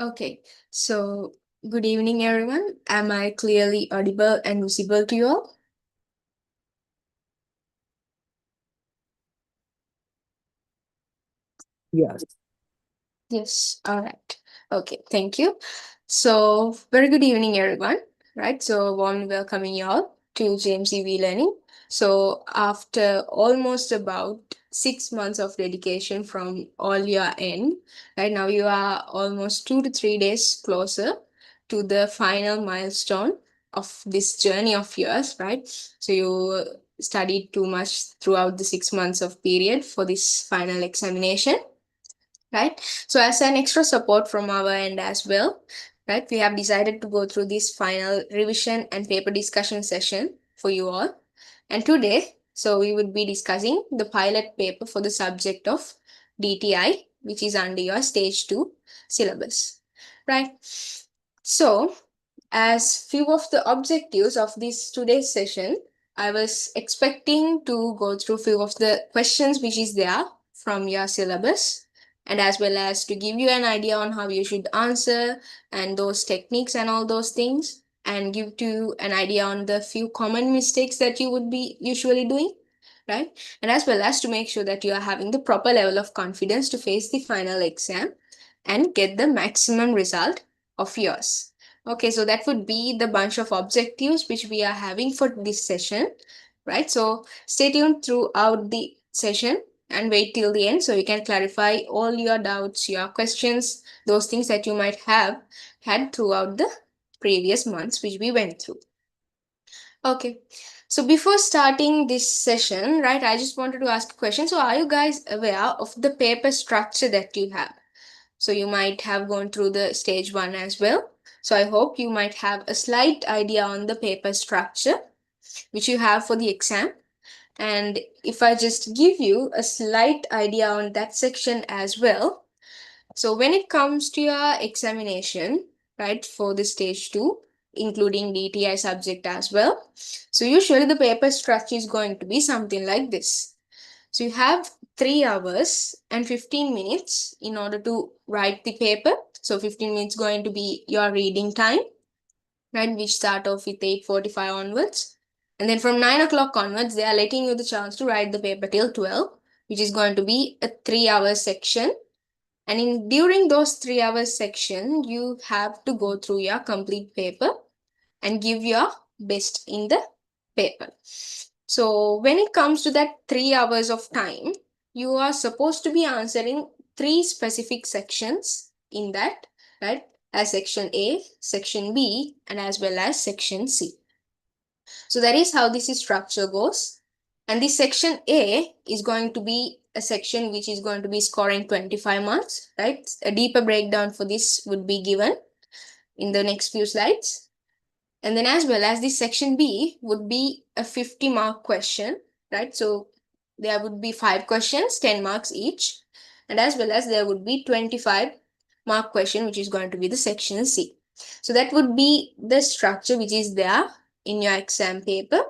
Okay, so good evening, everyone. Am I clearly audible and visible to you all? Yes. Yes, all right. Okay, thank you. So, very good evening, everyone. Right, so warm welcoming you all to JMC vLearning. So, after almost about 6 months of dedication from all your end, right now you are almost 2 to 3 days closer to the final milestone of this journey of yours, right? So, you studied too much throughout the 6 months of period for this final examination, right? So, as an extra support from our end as well, right, we have decided to go through this final revision and paper discussion session for you all. And today, so we would be discussing the pilot paper for the subject of DTI, which is under your stage 2 syllabus, right? So, as few of the objectives of this today's session, I was expecting to go through few of the questions which is there from your syllabus, and as well as to give you an idea on how you should answer and those techniques and all those things, and give to you an idea on the few common mistakes that you would be usually doing, right? And as well as to make sure that you are having the proper level of confidence to face the final exam and get the maximum result of yours. Okay, so that would be the bunch of objectives which we are having for this session, right? So stay tuned throughout the session and wait till the end so you can clarify all your doubts, your questions, those things that you might have had throughout the previous months which we went through. Okay, so before starting this session, right, I just wanted to ask a question. So, are you guys aware of the paper structure that you have? So you might have gone through the stage 1 as well. So I hope you might have a slight idea on the paper structure which you have for the exam. And if I just give you a slight idea on that section as well. So when it comes to your examination, right, for the stage 2, including DTI subject as well. So usually the paper structure is going to be something like this. So you have 3 hours and 15 minutes in order to write the paper. So 15 minutes going to be your reading time, right? Which start off with 8:45 onwards. And then from 9 o'clock onwards, they are letting you the chance to write the paper till 12, which is going to be a 3 hour section. And in during those 3 hours section, you have to go through your complete paper and give your best in the paper. So when it comes to that 3 hours of time, you are supposed to be answering three specific sections in that, right? As section A, section B, and as well as section C. So that is how this structure goes. And this section A is going to be a section which is going to be scoring 25 marks, right? A deeper breakdown for this would be given in the next few slides. And then as well as this section B would be a 50-mark question, right? So there would be 5 questions, 10 marks each. And as well as there would be 25-mark question, which is going to be the section C. So that would be the structure which is there in your exam paper.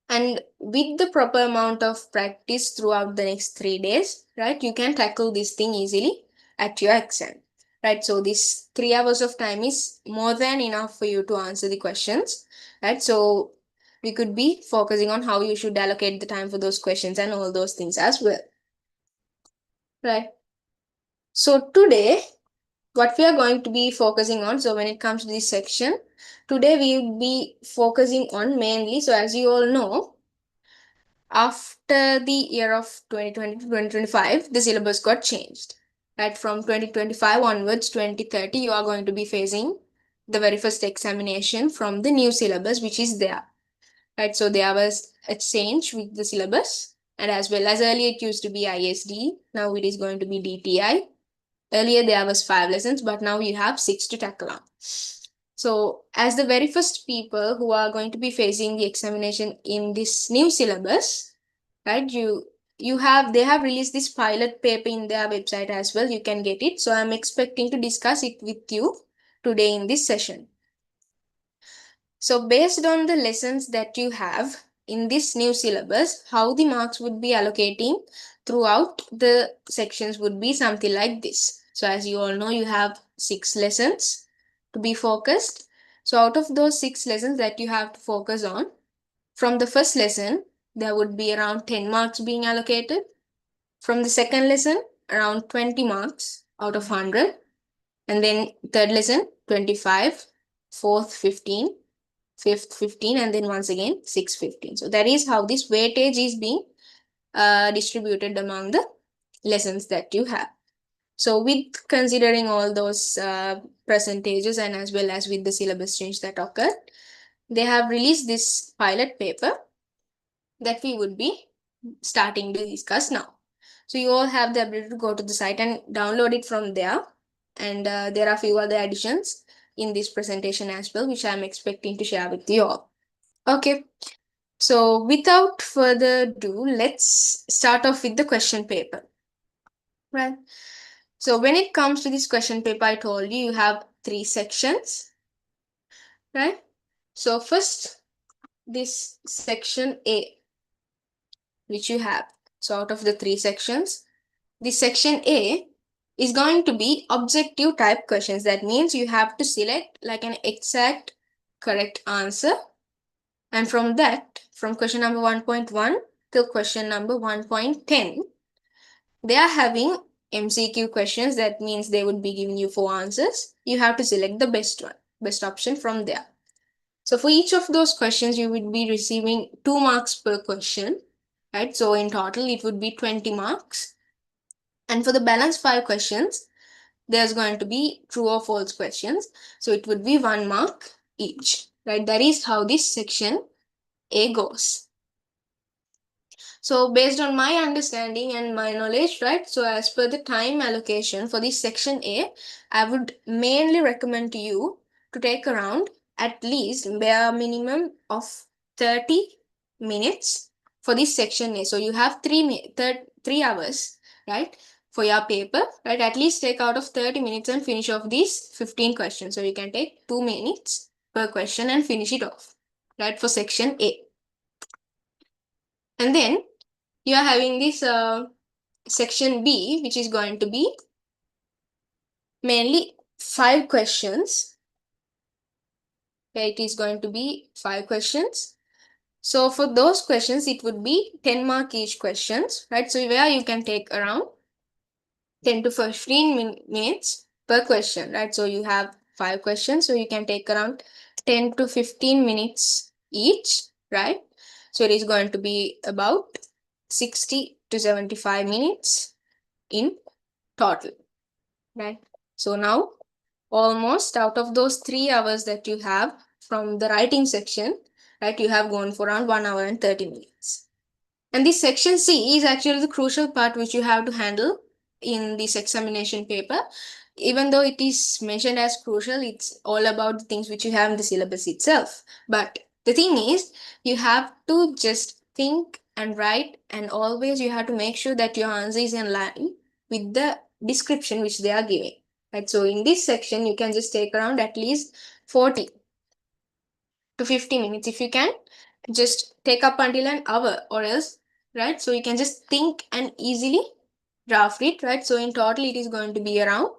And with the proper amount of practice throughout the next 3 days, right, you can tackle this thing easily at your exam, right? So this 3 hours of time is more than enough for you to answer the questions, right? So we could be focusing on how you should allocate the time for those questions and all those things as well, right? So today, what we are going to be focusing on, so when it comes to this section, today we will be focusing on mainly, so as you all know, after the year of 2020 to 2025, the syllabus got changed. Right, from 2025 onwards, 2030, you are going to be facing the very first examination from the new syllabus, which is there. Right, so there was a change with the syllabus, and as well as earlier it used to be ISD, now it is going to be DTI. Earlier there was 5 lessons, but now you have 6 to tackle on. So, as the very first people who are going to be facing the examination in this new syllabus, right, you have they have released this pilot paper in their website as well. You can get it. So I'm expecting to discuss it with you today in this session. So based on the lessons that you have in this new syllabus, how the marks would be allocating throughout the sections would be something like this. So as you all know, you have 6 lessons to be focused. So out of those 6 lessons that you have to focus on, from the first lesson, there would be around 10 marks being allocated. From the second lesson, around 20 marks out of 100. And then third lesson, 25, fourth, 15, fifth, 15, and then once again, 6, 15. So that is how this weightage is being distributed among the lessons that you have. So with considering all those percentages and as well as with the syllabus change that occurred, they have released this pilot paper that we would be starting to discuss now. So you all have the ability to go to the site and download it from there. And there are a few other additions in this presentation as well, which I'm expecting to share with you all. Okay. So without further ado, let's start off with the question paper. Right. So when it comes to this question paper, I told you have 3 sections. Right. So first, this section A, which you have. So out of the 3 sections, the section A is going to be objective type questions. That means you have to select like an exact correct answer. And from that, from question number 1.1 till question number 1.10, they are having MCQ questions. That means they would be giving you 4 answers. You have to select the best one, best option from there. So for each of those questions, you would be receiving 2 marks per question, right? So in total, it would be 20 marks. And for the balance 5 questions, there's going to be true or false questions. So it would be 1 mark each, right? That is how this section A goes. So based on my understanding and my knowledge, right? So as per the time allocation for this section A, I would mainly recommend to you to take around at least bare minimum of 30 minutes for this section A. So you have 3 hours, right? For your paper, right? At least take out of 30 minutes and finish off these 15 questions. So you can take 2 minutes per question and finish it off, right? For section A. And then you are having this section B, which is going to be mainly 5 questions. Okay, it is going to be 5 questions. So for those questions, it would be 10 mark each questions, right? So where you can take around 10 to 15 minutes per question, right? So you have 5 questions, so you can take around 10 to 15 minutes each, right? So it is going to be about 60 to 75 minutes in total, right? So now almost out of those 3 hours that you have from the writing section, right, you have gone for around 1 hour and 30 minutes. And this section C is actually the crucial part which you have to handle in this examination paper. Even though it is mentioned as crucial, it's all about the things which you have in the syllabus itself. But the thing is, you have to just think and write, and always you have to make sure that your answer is in line with the description which they are giving. Right? So in this section, you can just take around at least 40 to 50 minutes if you can. Just take up until an hour or else, right? So you can just think and easily draft it, right? So in total, it is going to be around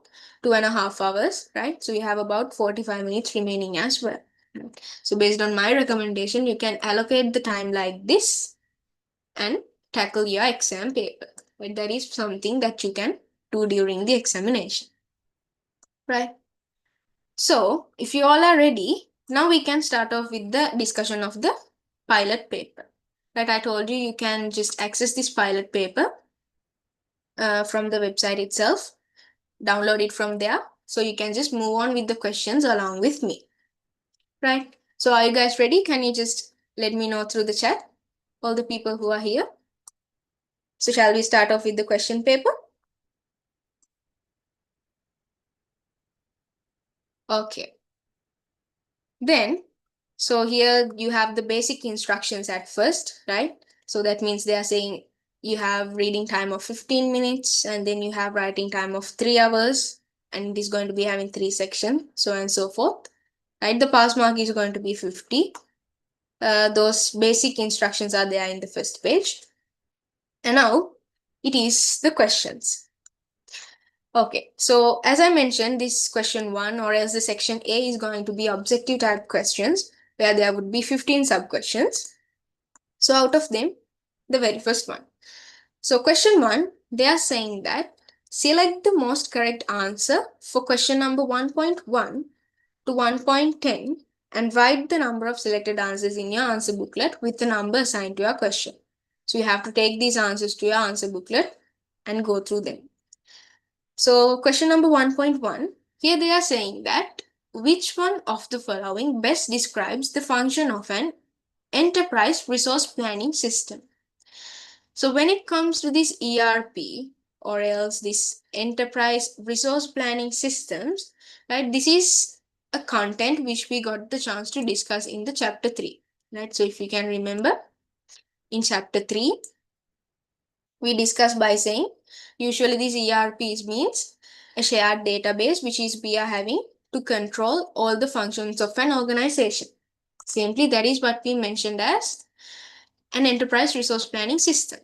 2.5 hours, right? So you have about 45 minutes remaining as well. So based on my recommendation, you can allocate the time like this and tackle your exam paper. But that is something that you can do during the examination, right? So if you all are ready, now we can start off with the discussion of the pilot paper. Right, I told you you can just access this pilot paper from the website itself, download it from there. So you can just move on with the questions along with me. Right, so are you guys ready? Can you just let me know through the chat, all the people who are here? So shall we start off with the question paper? Okay. Then, so here you have the basic instructions at first, right? So that means they are saying you have reading time of 15 minutes and then you have writing time of 3 hours, and it is going to be having 3 sections, so and so forth. Right? The pass mark is going to be 50. Those basic instructions are there in the first page. And now it is the questions. Okay, so as I mentioned, this question 1 or else the section A is going to be objective type questions where there would be 15 sub questions. So out of them, the very first one. So question 1, they are saying that select the most correct answer for question number 1.1 to 1.10 and write the number of selected answers in your answer booklet with the number assigned to your question. So you have to take these answers to your answer booklet and go through them. So question number 1.1, here they are saying that which one of the following best describes the function of an enterprise resource planning system? So when it comes to this ERP or else this enterprise resource planning systems, right, this is a content which we got the chance to discuss in the chapter 3, right? So if you can remember, in chapter 3, we discussed by saying usually these ERPs means a shared database which is we are having to control all the functions of an organization. Simply that is what we mentioned as an enterprise resource planning system.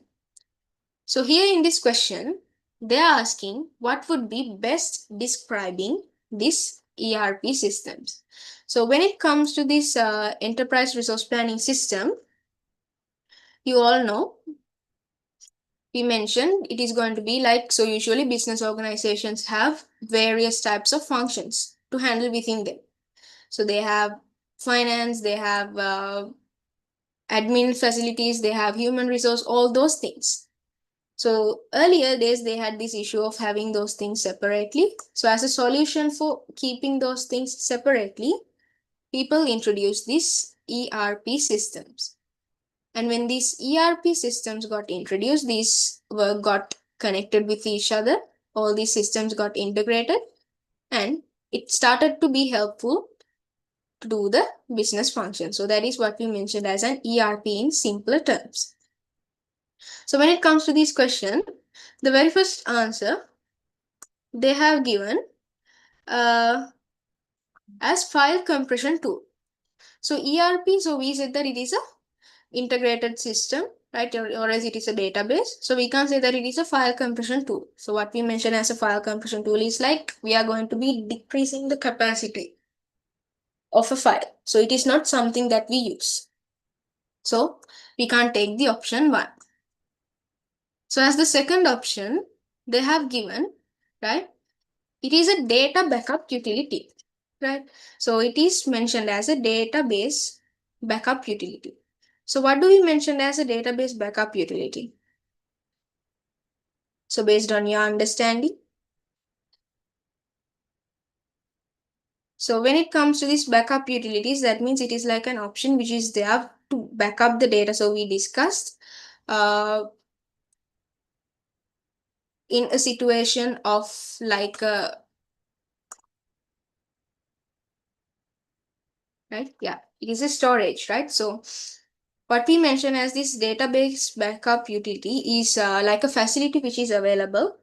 So here in this question, they are asking what would be best describing this ERP systems. So when it comes to this enterprise resource planning system, you all know we mentioned it is going to be like, so usually business organizations have various types of functions to handle within them. So they have finance, they have admin facilities, they have human resource, all those things. So earlier days, they had this issue of having those things separately. So as a solution for keeping those things separately, people introduced these ERP systems. And when these ERP systems got introduced, these were got connected with each other. All these systems got integrated and it started to be helpful to do the business function. So that is what we mentioned as an ERP in simpler terms. So when it comes to this question, the very first answer they have given as file compression tool. So ERP, so we said that it is a integrated system, right? Or as it is a database. So we can't say that it is a file compression tool. So what we mention as a file compression tool is like we are going to be decreasing the capacity of a file. So it is not something that we use. So we can't take the option 1. So as the second option, they have given, right? It is a data backup utility, right? So it is mentioned as a database backup utility. So what do we mention as a database backup utility? So based on your understanding. So when it comes to this backup utilities, that means it is like an option which is there to back up the data. So we discussed in a situation of like right? Yeah, it is a storage, right? So what we mention as this database backup utility is like a facility which is available,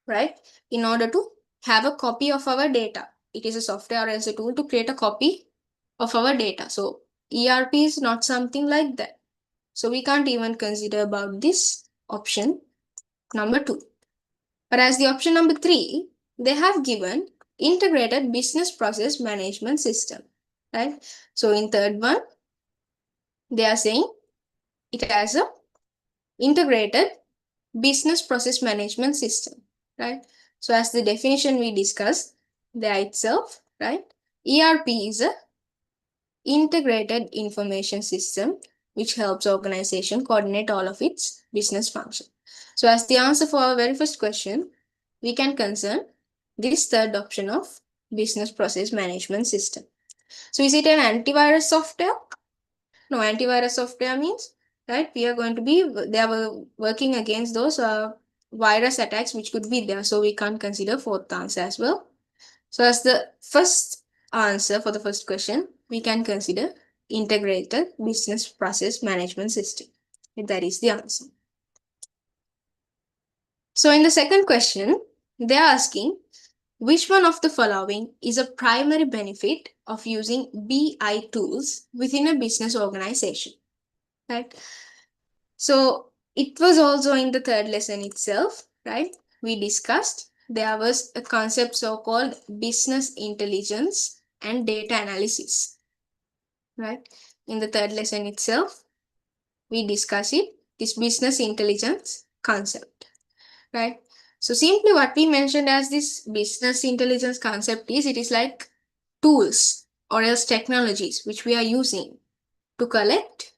right? In order to have a copy of our data. It is a software or as a tool to create a copy of our data. So ERP is not something like that. So we can't even consider about this option number 2. But as the option number 3, they have given integrated business process management system, right? So in third one, they are saying it has a integrated business process management system, right? So as the definition we discussed there itself, right? ERP is a integrated information system which helps organization coordinate all of its business function. So as the answer for our very first question, we can concern this third option of business process management system. So is it an antivirus software? No, antivirus software means, right, we are going to be, they are working against those virus attacks which could be there. So we can't consider fourth answer as well. So as the first answer for the first question, we can consider integrated business process management system. That is the answer. So in the second question, they are asking which one of the following is a primary benefit of using BI tools within a business organization, right? So it was also in the third lesson itself, right? We discussed there was a concept so-called business intelligence and data analysis, right? In the third lesson itself, we discuss it, this business intelligence concept, right? So simply what we mentioned as this business intelligence concept is, it is like tools or else technologies which we are using to collect,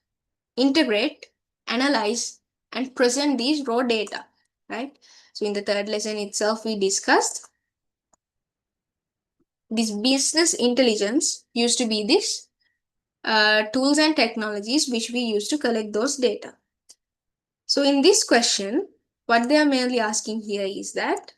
integrate, analyze, and present these raw data, right? So in the third lesson itself, we discussed this business intelligence used to be this tools and technologies which we use to collect those data. So in this question, what they are mainly asking here is that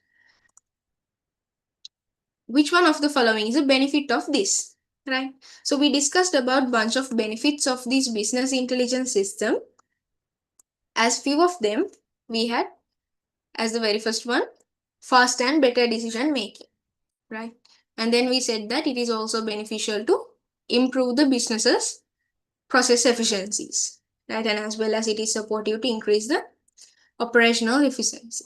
which one of the following is a benefit of this, right? So we discussed about bunch of benefits of this business intelligence system. As few of them, we had as the very first one, fast and better decision making, right? And then we said that it is also beneficial to improve the business's process efficiencies, right? And as well as it is supportive to increase the operational efficiency.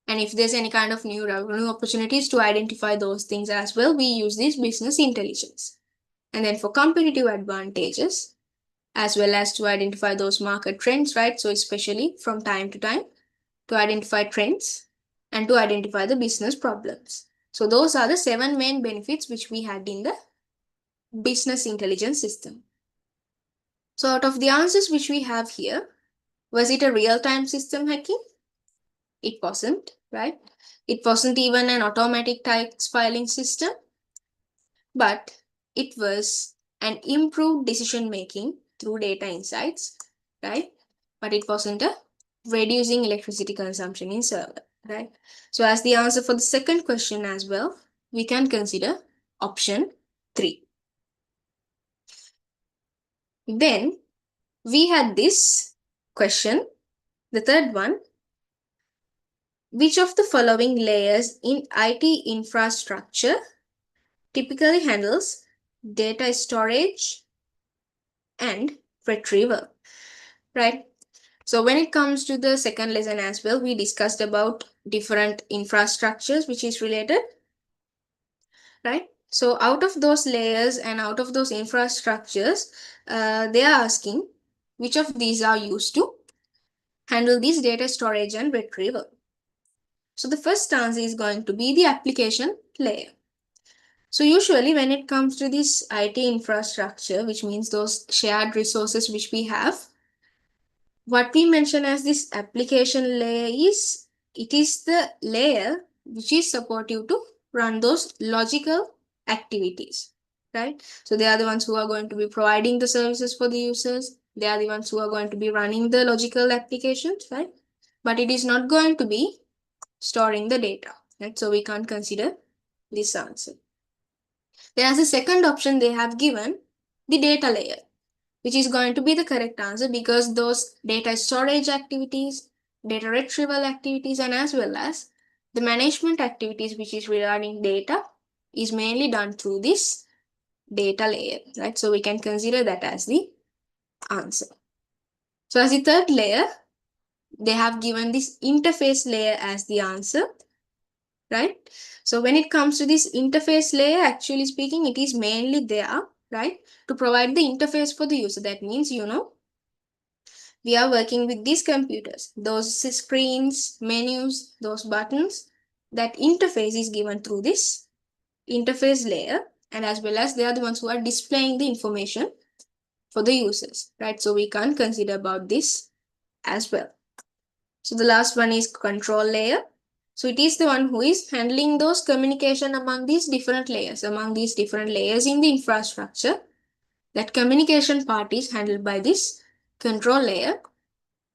And if there's any kind of new revenue opportunities to identify those things as well, we use this business intelligence. And then for competitive advantages, as well as to identify those market trends, right? So especially from time to time, to identify trends and to identify the business problems. So those are the 7 main benefits which we had in the business intelligence system. So out of the answers which we have here, was it a real-time system hacking? It wasn't, right? It wasn't even an automatic tax filing system, but it was an improved decision making through data insights, right? But it wasn't a reducing electricity consumption in server, right? So as the answer for the second question as well, we can consider option 3. Then we had this question, the third one, which of the following layers in IT infrastructure typically handles data storage and retrieval, right? So when it comes to the second lesson as well, we discussed about different infrastructures which is related, right? So out of those layers and out of those infrastructures, they are asking which of these are used to handle this data storage and retrieval. So the first answer is going to be the application layer. So usually when it comes to this IT infrastructure, which means those shared resources which we have, what we mention as this application layer is, it is the layer which is supportive to run those logical activities, right? So they are the ones who are going to be providing the services for the users. They are the ones who are going to be running the logical applications, right? But it is not going to be storing the data, right? So we can't consider this answer. Then as a second option, they have given the data layer, which is going to be the correct answer because those data storage activities, data retrieval activities, and as well as the management activities which is regarding data is mainly done through this data layer, right? So we can consider that as the answer. So as the third layer, they have given this interface layer as the answer, right? So when it comes to this interface layer, actually speaking, it is mainly there, right, to provide the interface for the user. That means, we are working with these computers, those screens, menus, those buttons, that interface is given through this interface layer, and as well as they are the ones who are displaying the information for the users, right? So we can't consider about this as well. So the last one is control layer. So it is the one who is handling those communication among these different layers, in the infrastructure. That communication part is handled by this control layer.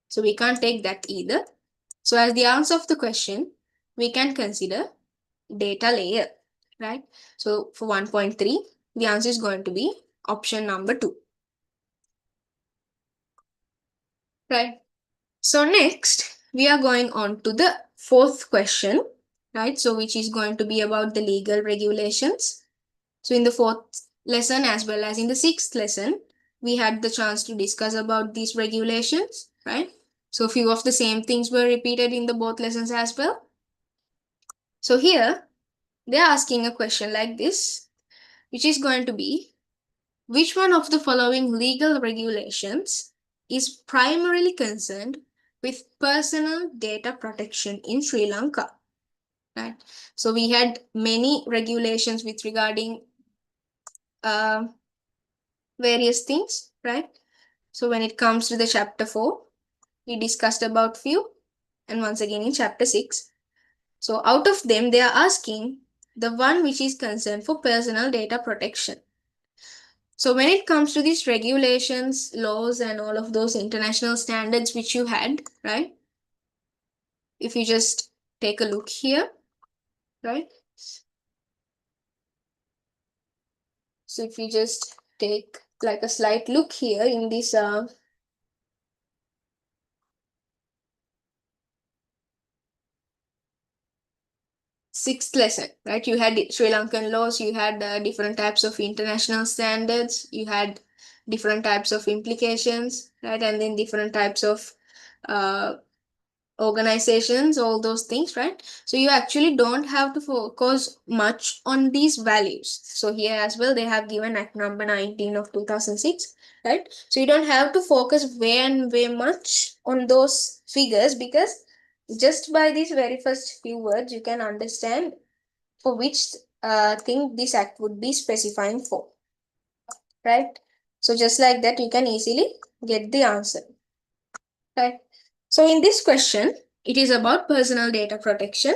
So we can't take that either. So as the answer of the question, we can consider data layer, right? So for 1.3, the answer is going to be option number 2. Right. So next, we are going on to the fourth question, right? So which is going to be about the legal regulations. So in the fourth lesson as well as in the sixth lesson, we had the chance to discuss about these regulations, right? So few of the same things were repeated in the both lessons as well. So here they are asking a question like this, which is going to be, which one of the following legal regulations is primarily concerned with personal data protection in Sri Lanka? Right. So we had many regulations with regarding uh, various things, right? So when it comes to the chapter 4, we discussed about few, and once again in chapter 6. So out of them, they are asking the one which is concerned for personal data protection. So when it comes to these regulations, laws, and all of those international standards which you had, right? If you just take a look here, right? So if you just take like a slight look here in this sixth lesson, right? You had Sri Lankan laws, you had different types of international standards, you had different types of implications, right? And then different types of uh, organizations, all those things, right? So you actually don't have to focus much on these values. So here as well, they have given Act number 19 of 2006, right? So you don't have to focus way much on those figures, because just by these very first few words, you can understand for which thing this act would be specifying for, right? So just like that, you can easily get the answer, right? So in this question, it is about personal data protection.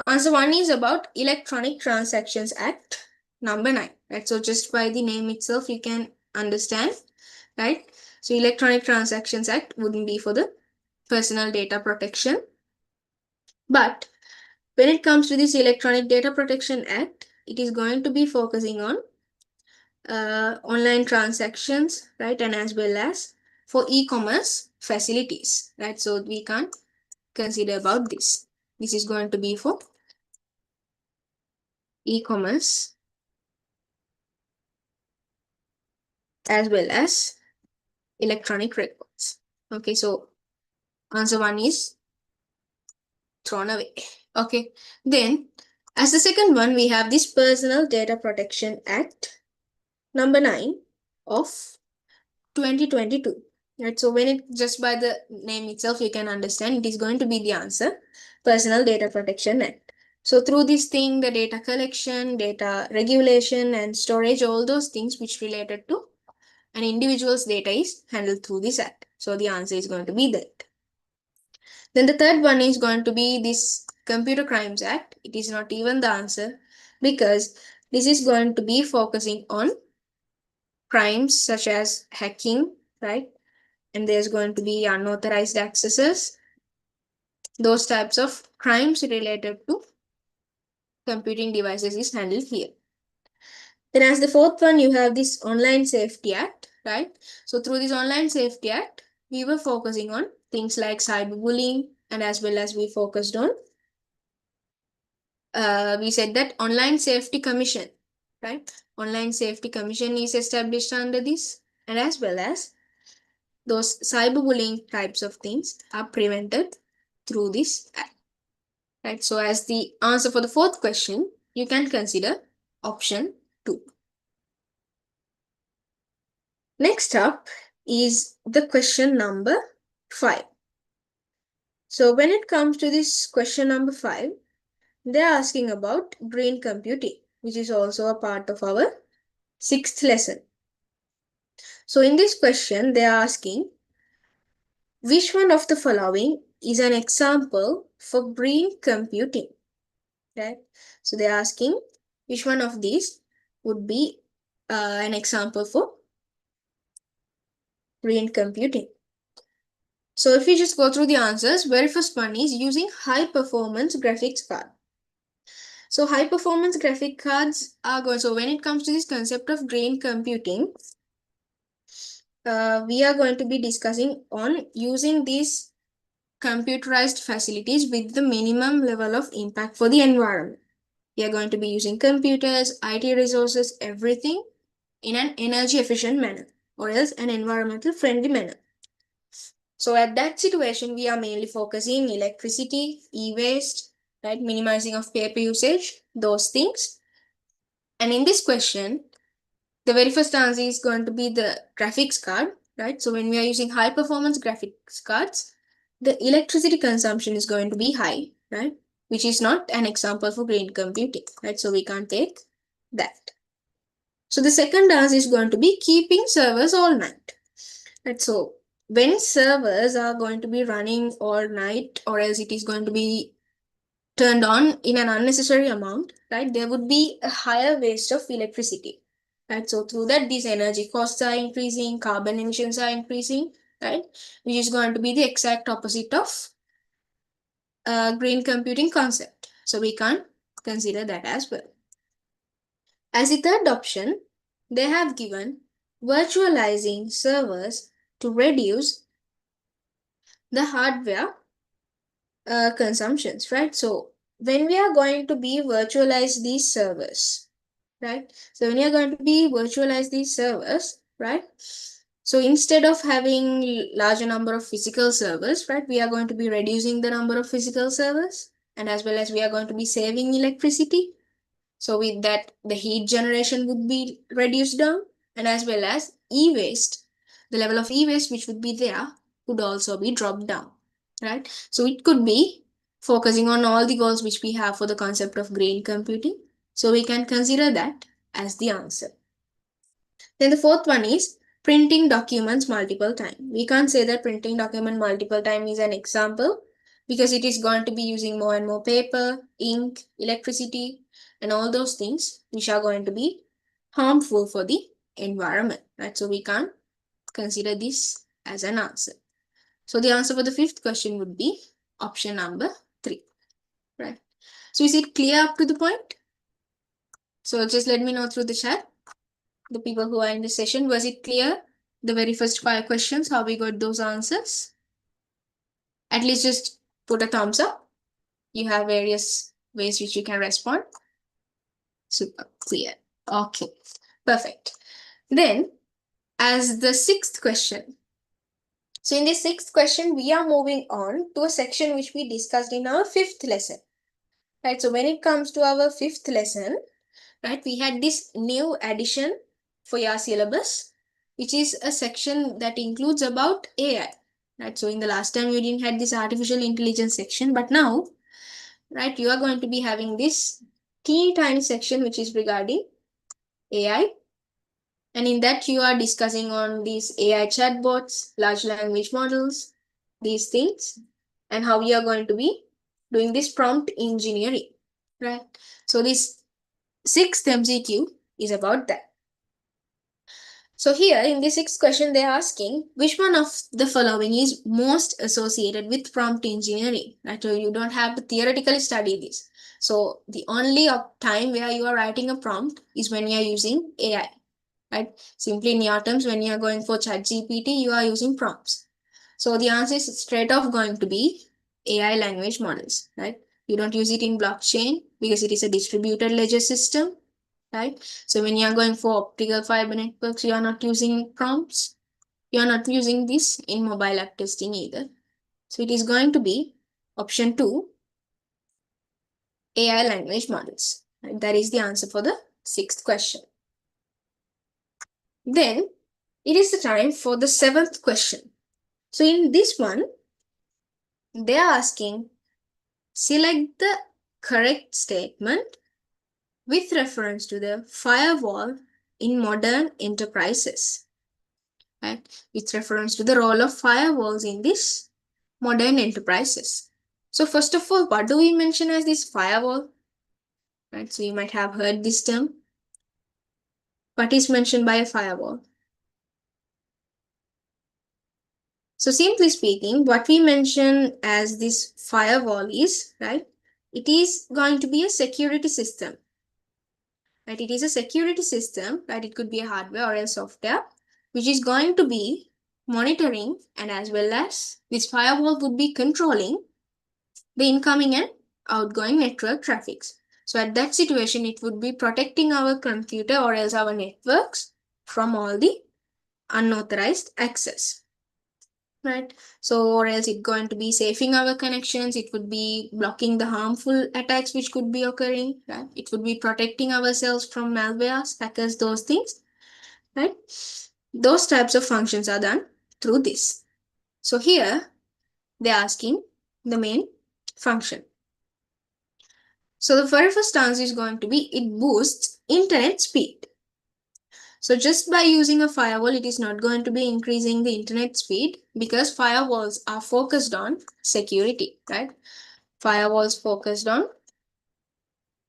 Answer 1 is about Electronic Transactions Act number 9, right? So just by the name itself, you can understand, right? So Electronic Transactions Act wouldn't be for the personal data protection. But when it comes to this Electronic Data Protection Act, it is going to be focusing on online transactions, right? And as well as for e-commerce facilities, right? So we can't consider about this. This is going to be for e-commerce as well as electronic records. Okay, so answer 1 is thrown away. Okay, then as the second one, we have this Personal Data Protection Act number 9 of 2022. Right, so when it just by the name itself, you can understand it is going to be the answer, Personal Data Protection Act. So through this thing, the data collection, data regulation, and storage, all those things which related to an individual's data is handled through this act. So the answer is going to be that. Then the third one is going to be this Computer Crimes Act. It is not even the answer, because this is going to be focusing on crimes such as hacking, right? And there's going to be unauthorized accesses, those types of crimes related to computing devices is handled here. Then as the fourth one, you have this Online Safety Act, right? So through this Online Safety Act, we were focusing on things like cyberbullying, and as well as we focused on, we said that Online Safety Commission, right? Online Safety Commission is established under this, and as well as those cyberbullying types of things are prevented through this act, right? So as the answer for the fourth question, you can consider option 2. Next up is the question number 5. So when it comes to this question number 5, they're asking about green computing, which is also a part of our 6th lesson. So in this question, they are asking, which one of the following is an example for green computing? Right? So they're asking which one of these would be an example for green computing. So if we just go through the answers, very first one is using high performance graphics card. So high performance graphic cards are going, so when it comes to this concept of green computing, we are going to be discussing on using these computerized facilities with the minimum level of impact for the environment. We are going to be using computers, IT resources, everything in an energy efficient manner, or else an environmental friendly manner. So at that situation, we are mainly focusing electricity, e-waste, right? Minimizing of paper usage, those things. And in this question, the very first answer is going to be the graphics card, right? So when we are using high performance graphics cards, the electricity consumption is going to be high, right? Which is not an example for green computing, right? So we can't take that. So the second answer is going to be keeping servers all night, right? So when servers are going to be running all night, or else it is going to be turned on in an unnecessary amount, right, there would be a higher waste of electricity, right? So through that, these energy costs are increasing, carbon emissions are increasing, right, which is going to be the exact opposite of green computing concept. So we can't consider that as well. As the third option, they have given virtualizing servers to reduce the hardware consumptions, right? So when we are going to be virtualize these servers, right? So when you're going to be virtualize these servers, right? So instead of having larger number of physical servers, right, we are going to be reducing the number of physical servers, and as well as we are going to be saving electricity. So with that, the heat generation would be reduced down, and as well as e-waste, the level of e-waste which would be there would also be dropped down, right? So it could be focusing on all the goals which we have for the concept of green computing. So we can consider that as the answer. Then the fourth one is printing documents multiple time. We can't say that printing document multiple time is an example, because it is going to be using more and more paper, ink, electricity, and all those things which are going to be harmful for the environment, right? So we can't consider this as an answer. So the answer for the fifth question would be option number 3, right? So is it clear up to the point? So just let me know through the chat, the people who are in the session, was it clear? The very first 5 questions, how we got those answers? At least just put a thumbs up. You have various ways which you can respond. Super clear. Okay, perfect. Then, as the sixth question. So in this sixth question, we are moving on to a section which we discussed in our fifth lesson. Right, so when it comes to our fifth lesson, right, we had this new addition for your syllabus, which is a section that includes about AI, right? So in the last time you didn't have this artificial intelligence section, but now, right, you are going to be having this teeny tiny section which is regarding AI, and in that you are discussing on these AI chatbots, large language models, these things, and how you are going to be doing this prompt engineering, right? So this sixth MCQ is about that. So here in the sixth question, they're asking which one of the following is most associated with prompt engineering, right? So you don't have to theoretically study this. So the only time where you are writing a prompt is when you are using AI, right? Simply in your terms, when you are going for ChatGPT, you are using prompts. So the answer is straight off going to be AI language models, right? You don't use it in blockchain because it is a distributed ledger system, right? So when you are going for optical fiber networks, you are not using prompts. You are not using this in mobile app testing either. So it is going to be option 2, AI language models. Right? That is the answer for the sixth question. Then it is the time for the seventh question. So in this one, they are asking, select the correct statement with reference to the firewall in modern enterprises, right? With reference to the role of firewalls in this modern enterprises. So first of all, what do we mention as this firewall? Right? So you might have heard this term. What is mentioned by a firewall? So simply speaking, what we mention as this firewall is, right, it is going to be a security system. Right? It is a security system, right? It could be a hardware or a software, which is going to be monitoring, and as well as this firewall would be controlling the incoming and outgoing network traffics. So at that situation, it would be protecting our computer or else our networks from all the unauthorized access. right? So, or else it's going to be saving our connections. It would be blocking the harmful attacks which could be occurring, right? It would be protecting ourselves from malware, hackers, those things, right? Those types of functions are done through this. So here they're asking the main function. So the very first answer is going to be it boosts internet speed. So just by using a firewall, it is not going to be increasing the internet speed because firewalls are focused on security, right? Firewalls focused on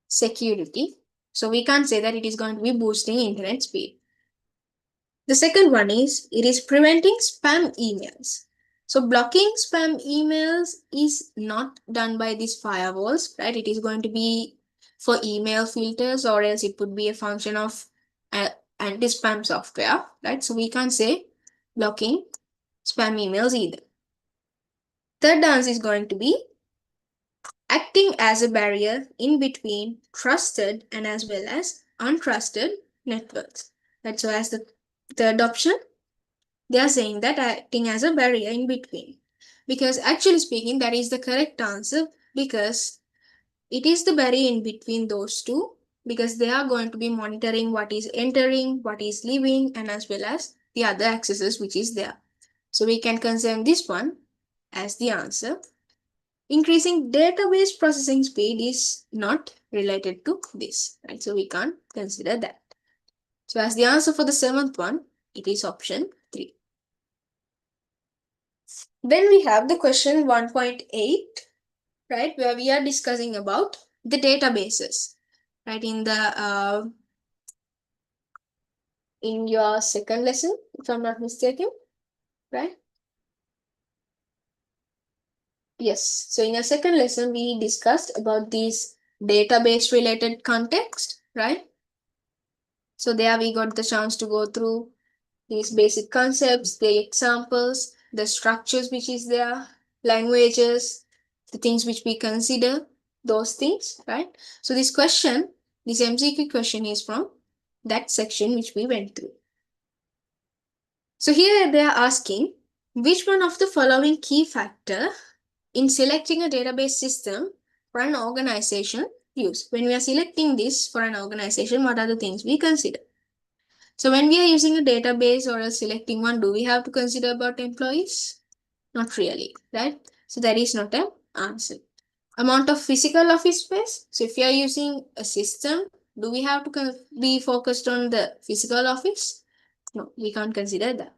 security. So we can't say that it is going to be boosting internet speed. The second one is it is preventing spam emails. So blocking spam emails is not done by these firewalls, right? It is going to be for email filters, or else it would be a function of anti-spam software, right? So we can't say blocking spam emails either. Third answer is going to be acting as a barrier in between trusted and as well as untrusted networks. Right? So as the third option, they are saying that acting as a barrier in between. Because actually speaking, that is the correct answer because it is the barrier in between those two because they are going to be monitoring what is entering, what is leaving, and as well as the other accesses which is there. So we can consider this one as the answer. Increasing database processing speed is not related to this, right? So we can't consider that. So as the answer for the seventh one, it is option 3. Then we have the question 1.8, right, where we are discussing about the databases, right, in your second lesson, if I'm not mistaken, right? Yes. So in your second lesson, we discussed about these database related context, right? So there we got the chance to go through these basic concepts, the examples, the structures which is there, languages, the things which we consider, those things, right? So this MCQ question is from that section which we went through. So here they are asking which one of the following key factor in selecting a database system for an organization use. When we are selecting this for an organization, what are the things we consider? So when we are using a database or selecting one, do we have to consider about employees? Not really, right? So that is not an answer. Amount of physical office space. So if you are using a system, do we have to be focused on the physical office? No, we can't consider that.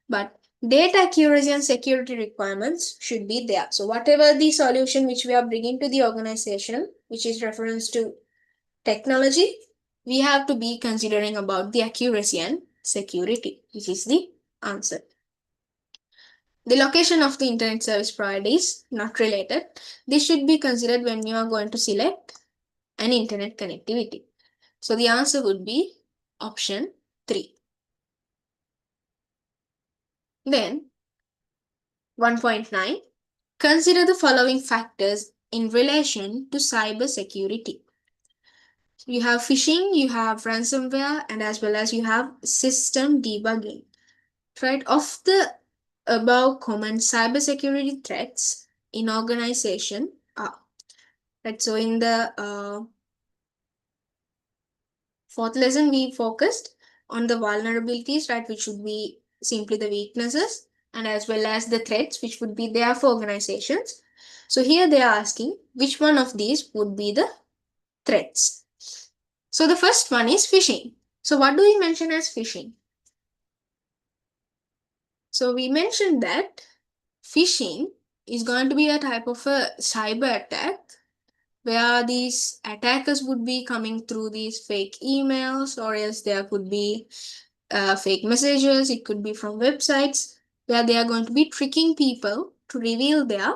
But data accuracy and security requirements should be there. So whatever the solution which we are bringing to the organization, which is reference to technology, we have to be considering about the accuracy and security, which is the answer. The location of the internet service provider is not related. This should be considered when you are going to select an internet connectivity. So the answer would be option 3. Then 1.9, consider the following factors in relation to cyber security. You have phishing, you have ransomware, and as well as you have system debugging. Right? Of the above common cybersecurity threats in organization are, right? So in the fourth lesson, we focused on the vulnerabilities, right, which would be simply the weaknesses, and as well as the threats, which would be there for organizations. So here they are asking which one of these would be the threats. So the first one is phishing. So what do we mention as phishing? So we mentioned that phishing is going to be a type of a cyber attack where these attackers would be coming through these fake emails, or else there could be fake messages. It could be from websites where they are going to be tricking people to reveal their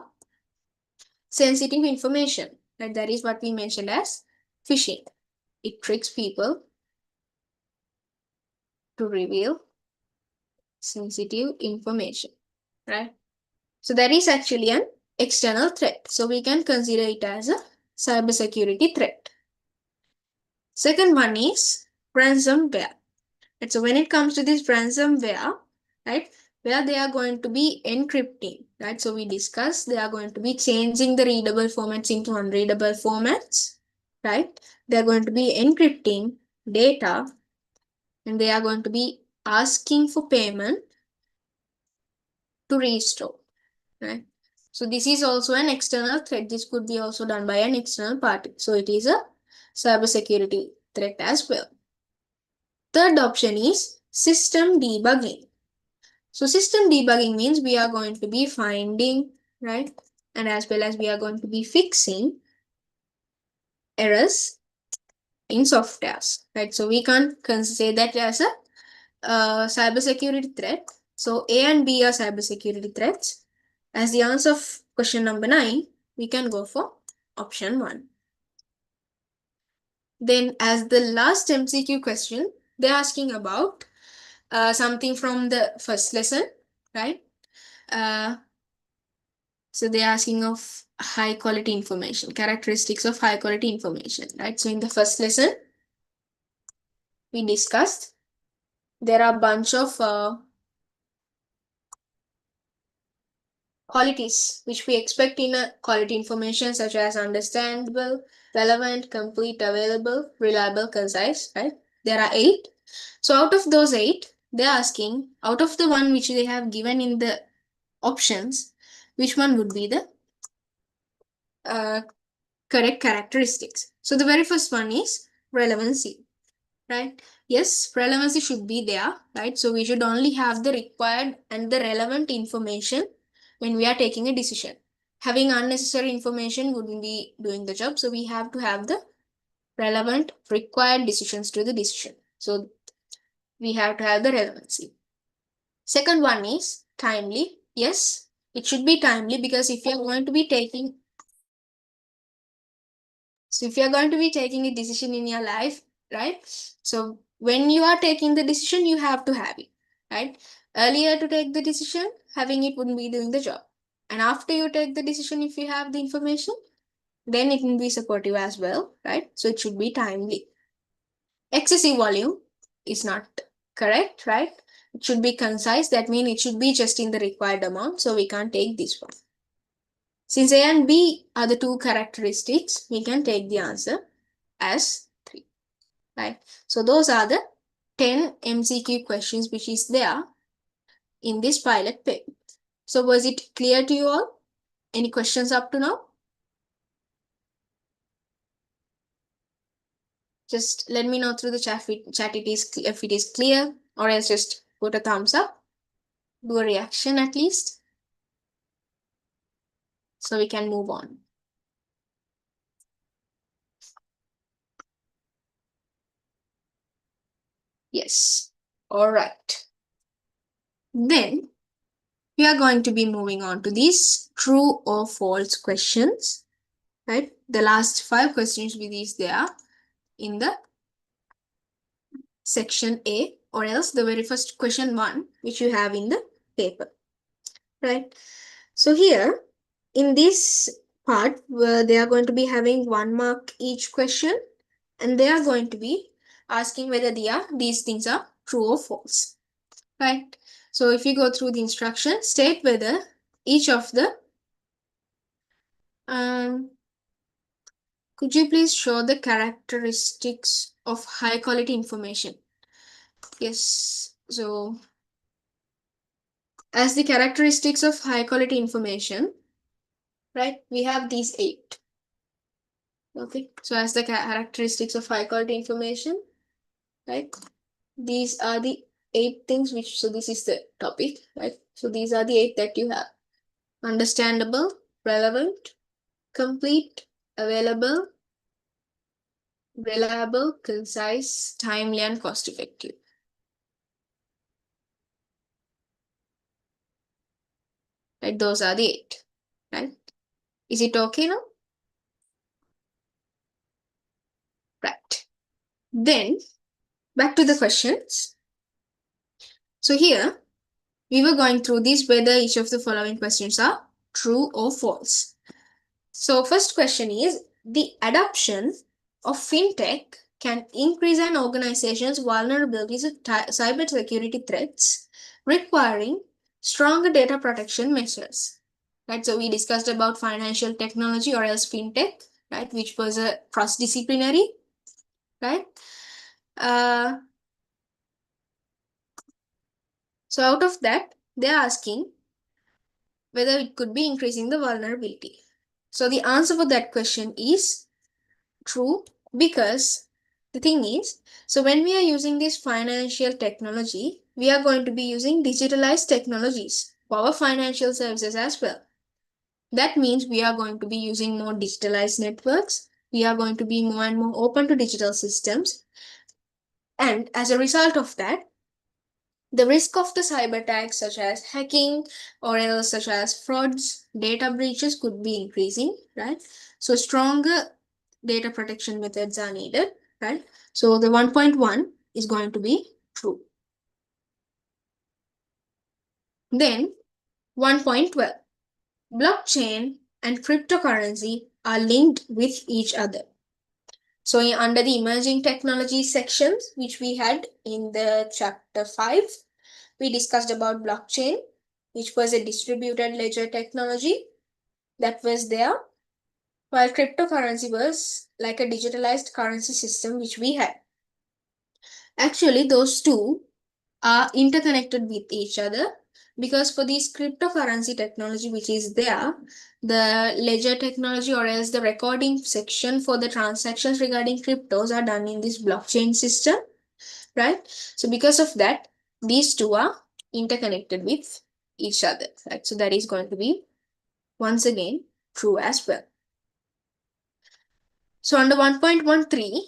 sensitive information. And that is what we mentioned as phishing. It tricks people to reveal sensitive information, right? So that is actually an external threat. So we can consider it as a cybersecurity threat. Second one is ransomware. And so when it comes to this ransomware, right, where they are going to be encrypting, right? So we discussed they are going to be changing the readable formats into unreadable formats, right? They are going to be encrypting data, and they are going to be asking for payment to restore, right? So this is also an external threat. This could be also done by an external party. So it is a cybersecurity threat as well. Third option is system debugging. So system debugging means we are going to be finding, right? And as well as we are going to be fixing errors in softwares, right? So we can't say that as a cybersecurity threat. So A and B are cybersecurity threats. As the answer of question number 9, we can go for option 1. Then as the last MCQ question, they're asking about something from the first lesson, right? Uh, so they're asking of high quality information, characteristics of high quality information, right? So in the first lesson, we discussed there are a bunch of qualities which we expect in a quality information, such as understandable, relevant, complete, available, reliable, concise, right? There are 8. So out of those 8, they're asking out of the one which they have given in the options, which one would be the uh, correct characteristics. So the very first one is relevancy, right? Yes, relevancy should be there, right? So we should only have the required and the relevant information when we are taking a decision. Having unnecessary information wouldn't be doing the job. So we have to have the relevant required decisions to the decision. So we have to have the relevancy. Second one is timely. Yes, it should be timely, because if you're going to be taking a decision in your life, right? So when you are taking the decision, you have to have it, right? Earlier to take the decision, having it wouldn't be doing the job. And after you take the decision, if you have the information, then it will be supportive as well, right? So it should be timely. Excessive volume is not correct, right? It should be concise. That means it should be just in the required amount. So we can't take this one. Since A and B are the two characteristics, we can take the answer as 3, right? So those are the 10 MCQ questions which is there in this pilot paper. So was it clear to you all? Any questions up to now? Just let me know through the chat if it is clear, or else just put a thumbs up. Do a reaction at least, so we can move on. Yes. All right. Then we are going to be moving on to these true or false questions, right? The last 5 questions with these there in the section A, or else the very first question 1 which you have in the paper, right? So here in this part, where they are going to be having 1 mark each question, and they are going to be asking whether these things are true or false, right? So if you go through the instructions, state whether each of the could you please show the characteristics of high quality information? Yes. So as the characteristics of high quality information, right, we have these 8. Okay. So as the characteristics of high quality information, right, these are the 8 things which, so this is the topic, right? So these are the 8 that you have: understandable, relevant, complete, available, reliable, concise, timely, and cost effective. Right, those are the 8, right? Is it okay now? Right. Then back to the questions. So here we were going through this, whether each of the following questions are true or false. So first question is, the adoption of fintech can increase an organization's vulnerabilities to cybersecurity threats, requiring stronger data protection measures. Right, so we discussed about financial technology or else fintech, right, which was a cross-disciplinary, right? Uh, so out of that, they're asking whether it could be increasing the vulnerability. So the answer for that question is true, because the thing is, so when we are using this financial technology, we are going to be using digitalized technologies for our financial services as well. That means we are going to be using more digitalized networks. We are going to be more and more open to digital systems. And as a result of that, the risk of the cyber attacks such as hacking or else such as frauds, data breaches could be increasing, right? So stronger data protection methods are needed, right? So the 1.1 is going to be true. Then 1.12, blockchain and cryptocurrency are linked with each other. So under the emerging technology sections, which we had in the chapter 5, we discussed about blockchain, which was a distributed ledger technology that was there, while cryptocurrency was like a digitalized currency system which we had. Actually, those two are interconnected with each other, because for this cryptocurrency technology which is there, the ledger technology or else the recording section for the transactions regarding cryptos are done in this blockchain system, right? So because of that, these two are interconnected with each other, right? So that is going to be once again true as well. So under 1.13,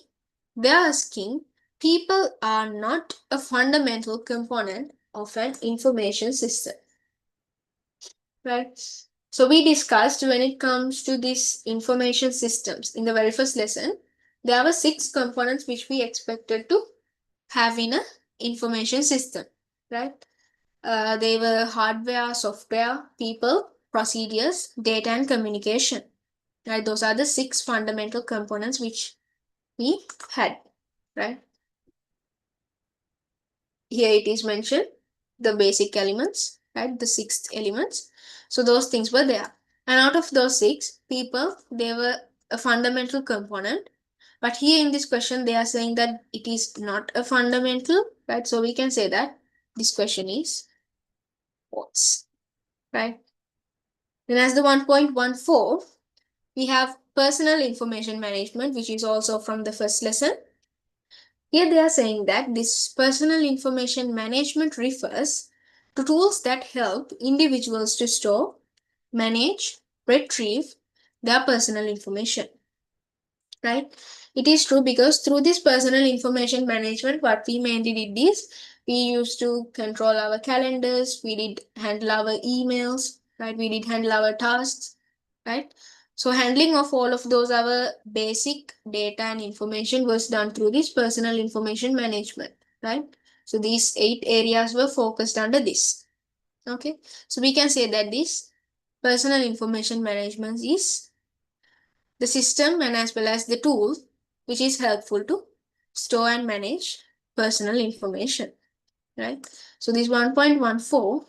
they are asking, people are not a fundamental component of an information system, right? So we discussed when it comes to these information systems in the very first lesson, there were 6 components which we expected to have in a information system, right? They were hardware, software, people, procedures, data, and communication. Right? Those are the 6 fundamental components which we had. Right? Here it is mentioned the basic elements, right? The 6 elements. So those things were there. And out of those 6, people, they were a fundamental component. But here in this question, they are saying that it is not a fundamental, right? So we can say that this question is false, right? Then as the 1.14, we have personal information management, which is also from the first lesson. Here they are saying that this personal information management refers to tools that help individuals to store, manage, retrieve their personal information, right? It is true, because through this personal information management, what we mainly did is we used to control our calendars, we did handle our emails, right? We did handle our tasks, right? So handling of all of those, our basic data and information was done through this personal information management, right? So these 8 areas were focused under this. Okay, so we can say that this personal information management is the system and as well as the tool which is helpful to store and manage personal information, right? So this 1.14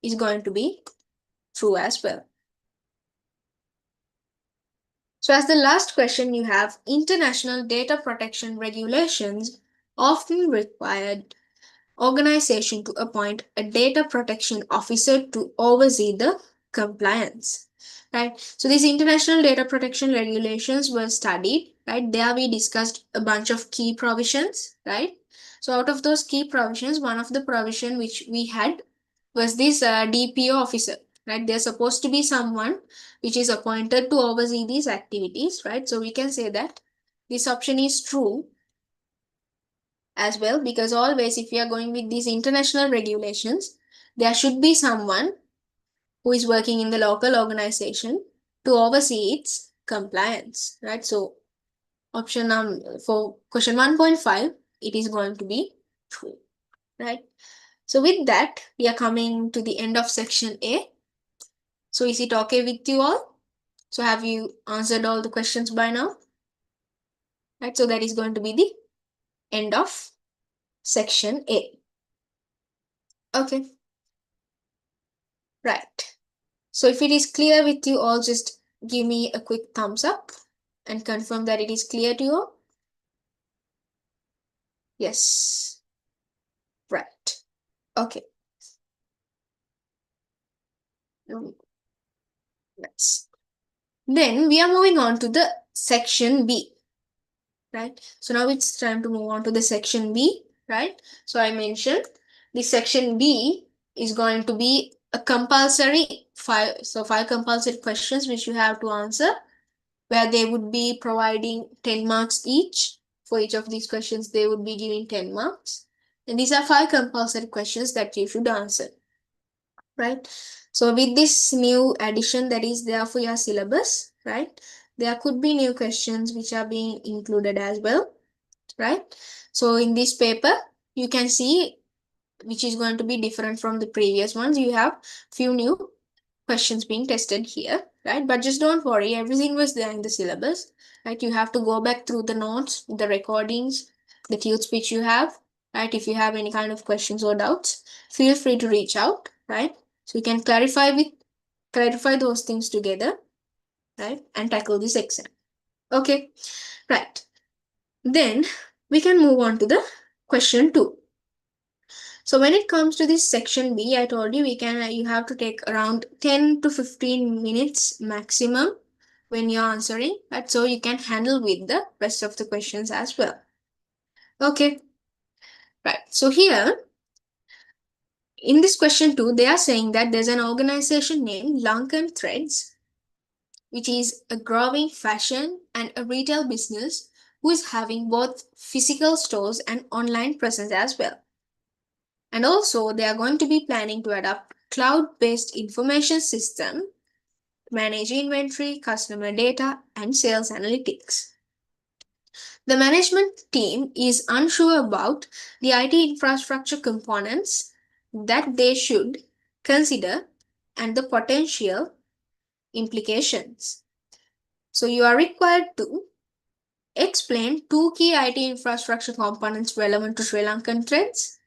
is going to be true as well. So as the last question, you have international data protection regulations often required organization to appoint a data protection officer to oversee the compliance, right? So these international data protection regulations were studied, right? There we discussed a bunch of key provisions, right? So out of those key provisions, one of the provision which we had was this DPO officer, right? They're supposed to be someone which is appointed to oversee these activities, right? So we can say that this option is true as well, because always if we are going with these international regulations, there should be someone who is working in the local organization to oversee its compliance, right? So option for question 1.5, it is going to be true, right? So with that, we are coming to the end of section A. So is it okay with you all? So have you answered all the questions by now? Right, so that is going to be the end of section A. Okay. Right. So if it is clear with you all, just give me a quick thumbs up and confirm that it is clear to you all. Yes. Right. Okay. Nice. Then we are moving on to the section B. Right. So now it's time to move on to the section B. Right. So I mentioned the section B is going to be a compulsory five compulsory questions which you have to answer, where they would be providing 10 marks each. For each of these questions, they would be giving 10 marks. And these are five compulsory questions that you should answer. Right. So with this new addition that is there for your syllabus, right, there could be new questions which are being included as well. Right. So in this paper, you can see which is going to be different from the previous ones. You have few new questions being tested here, right? But just don't worry, everything was there in the syllabus, right? You have to go back through the notes, the recordings, the tunes which you have, right? If you have any kind of questions or doubts, feel free to reach out, right? So you can clarify those things together, right? And tackle this exam. Okay, right. Then we can move on to the question 2. So when it comes to this section B, I told you you have to take around 10 to 15 minutes maximum when you're answering, but so you can handle with the rest of the questions as well. Okay, right. So here in this question 2, they are saying that there's an organization named Lankan Threads, which is a growing fashion and a retail business who is having both physical stores and online presence as well. And also, they are going to be planning to adopt cloud-based information system to manage inventory, customer data, and sales analytics. The management team is unsure about the IT infrastructure components that they should consider and the potential implications. So you are required to explain two key IT infrastructure components relevant to Sri Lankan trends,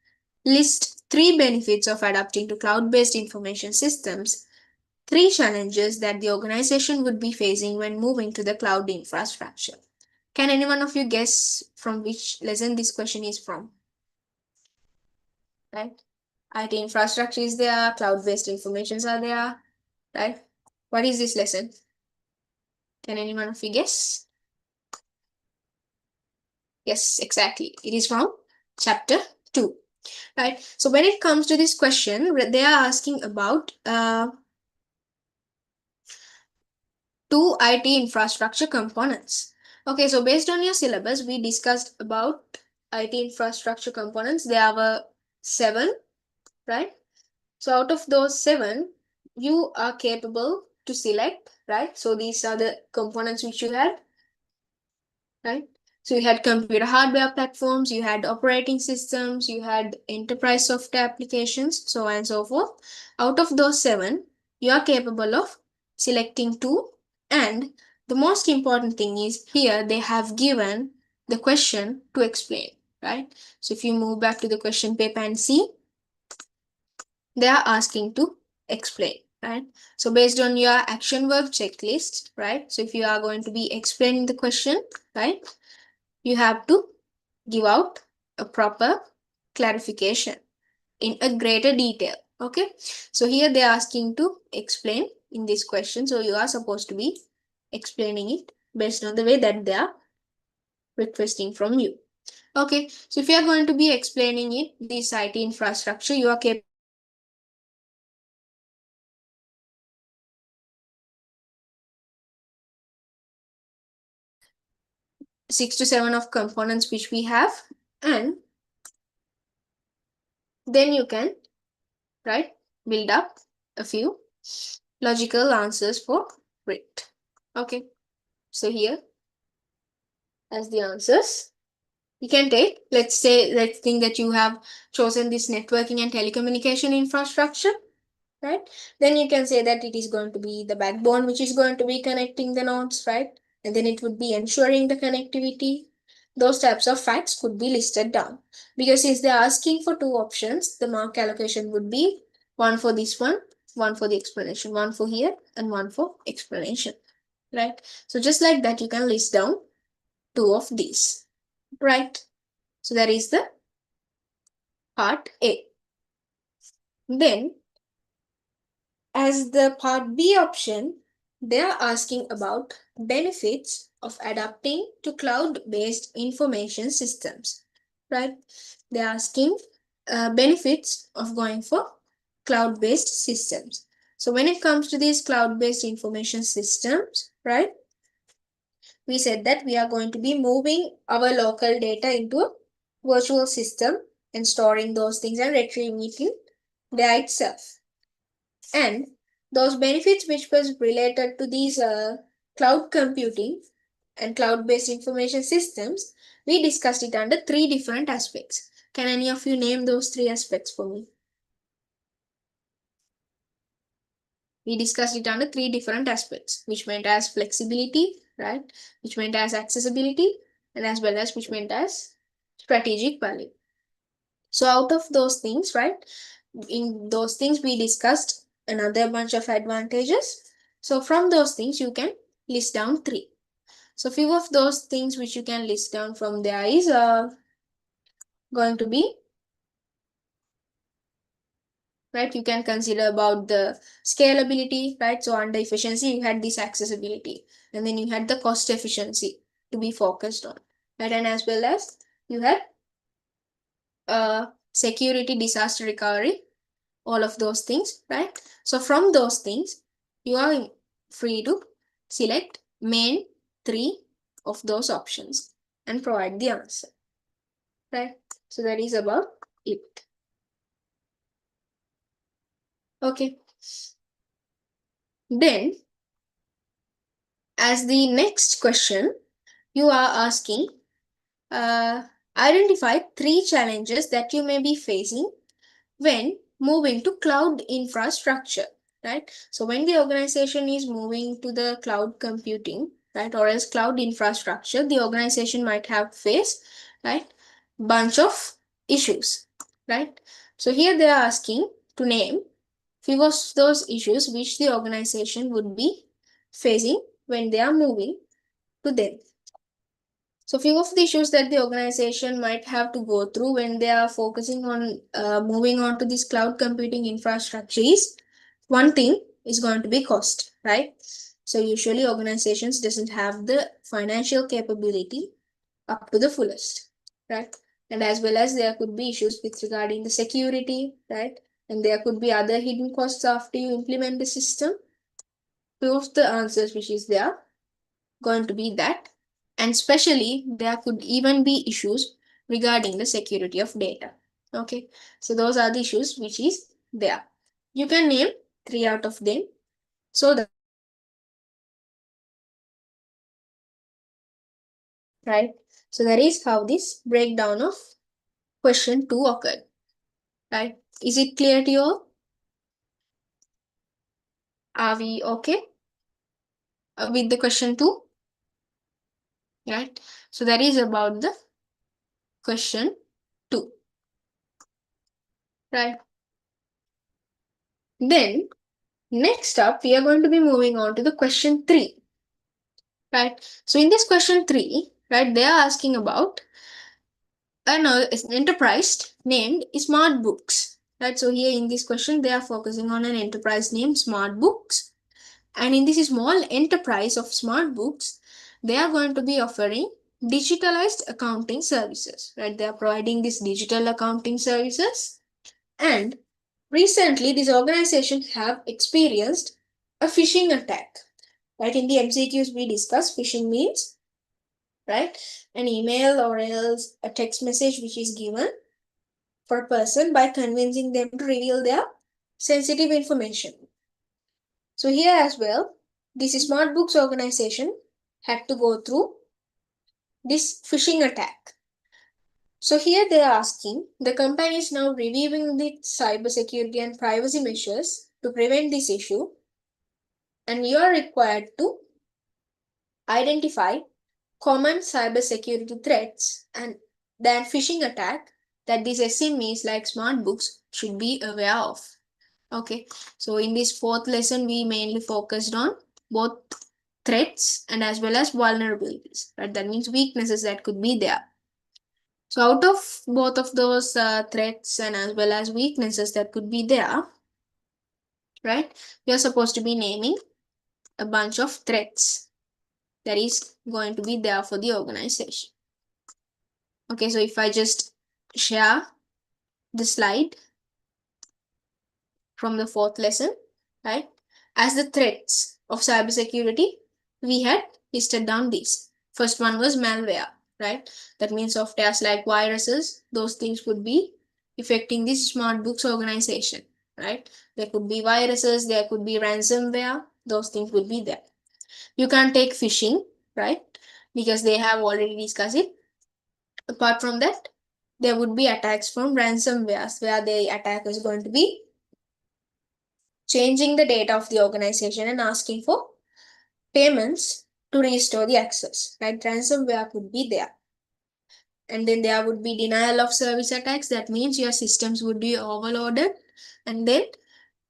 list 3 benefits of adapting to cloud-based information systems, 3 challenges that the organization would be facing when moving to the cloud infrastructure. Can any one of you guess from which lesson this question is from? Right? IT infrastructure is there, cloud-based informations are there, right? What is this lesson? Can any one of you guess? Yes, exactly. It is from chapter 2. Right. So when it comes to this question, they are asking about two IT infrastructure components. Okay, so based on your syllabus, we discussed about IT infrastructure components. There were 7, right? So out of those 7, you are capable to select, right? So these are the components which you had, right? So you had computer hardware platforms, you had operating systems, you had enterprise software applications, so on and so forth. Out of those 7, you are capable of selecting 2. And the most important thing is here they have given the question to explain, right? So if you move back to the question paper and see, they are asking to explain, right? So based on your action verb checklist, right? So if you are going to be explaining the question, right, you have to give out a proper clarification in a greater detail. Okay, so here they're asking to explain in this question, so you are supposed to be explaining it based on the way that they are requesting from you. Okay, so if you are going to be explaining it, this IT infrastructure, you are capable 6 to 7 of components which we have, and then you can, right, build up a few logical answers for it. Okay, so here as the answers you can take, let's think that you have chosen this networking and telecommunication infrastructure, right? Then you can say that it is going to be the backbone which is going to be connecting the nodes, right? And then it would be ensuring the connectivity. Those types of facts could be listed down, because since they're asking for 2 options, the mark allocation would be 1 for this one one for the explanation, one for here and one for explanation, right? So just like that, you can list down two of these, right? So that is the part A. Then as the part B option, they are asking about benefits of adapting to cloud-based information systems, right? They're asking benefits of going for cloud-based systems. So when it comes to these cloud-based information systems, right, we said that we are going to be moving our local data into a virtual system and storing those things and retrieving it in there itself. And those benefits which was related to these cloud computing and cloud-based information systems, we discussed it under three different aspects. Can any of you name those three aspects for me? We discussed it under three different aspects, which meant as flexibility, right? Which meant as accessibility, and as well as which meant as strategic value. So out of those things, right, in those things we discussed another bunch of advantages. So from those things you can list down three. So few of those things which you can list down from there is going to be, right, you can consider about the scalability, right? So under efficiency you had this accessibility, and then you had the cost efficiency to be focused on, right? And as well as you had security, disaster recovery, all of those things, right? So from those things you are free to select main three of those options and provide the answer, right? So that is about it. Okay. Then as the next question, you are asking, identify three challenges that you may be facing when moving to cloud infrastructure, right? So when the organization is moving to the cloud computing, right, or else cloud infrastructure, the organization might have faced, right, bunch of issues, right? So here they are asking to name few of those issues which the organization would be facing when they are moving to them. So few of the issues that the organization might have to go through when they are focusing on moving on to this cloud computing infrastructure is, one thing is going to be cost, right? So usually organizations doesn't have the financial capability up to the fullest, right? And as well as there could be issues with regarding the security, right? And there could be other hidden costs after you implement the system. Two of the answers which is there going to be that. And especially there could even be issues regarding the security of data. Okay, so those are the issues which is there. You can name three out of them so that, right? So that is how this breakdown of question 2 occurred, right? Is it clear to you all? Are we okay with the question 2? Right? So that is about the question 2, right? Then next up, we are going to be moving on to the question 3, right? So in this question 3, right, they are asking about an enterprise named Smart Books, right? So here in this question, they are focusing on an enterprise named Smart Books. And in this small enterprise of Smart Books, they are going to be offering digitalized accounting services, right? They are providing these digital accounting services. And recently, this organization have experienced a phishing attack, right? In the MCQs we discussed, phishing means, right, an email or else a text message which is given for a person by convincing them to reveal their sensitive information. So here as well, this Smart Books organization had to go through this phishing attack. So here they are asking, the company is now reviewing the cybersecurity and privacy measures to prevent this issue, and you are required to identify common cybersecurity threats and then phishing attack that these SMEs like Smart Books should be aware of. Okay, so in this fourth lesson, we mainly focused on both threats and as well as vulnerabilities, right? That means weaknesses that could be there. So out of both of those threats and as well as weaknesses that could be there, right? We are supposed to be naming a bunch of threats that is going to be there for the organization. Okay, so if I just share the slide from the fourth lesson, right? As the threats of cybersecurity, we had listed down these. First one was malware, right? That means softwares like viruses, those things could be affecting this smart books organization, right? There could be viruses, there could be ransomware, those things would be there. You can't take phishing, right? Because they have already discussed it. Apart from that, there would be attacks from ransomwares where the attacker is going to be changing the data of the organization and asking for payments to restore the access. Right? Ransomware could be there. And then there would be denial of service attacks. That means your systems would be overloaded. And then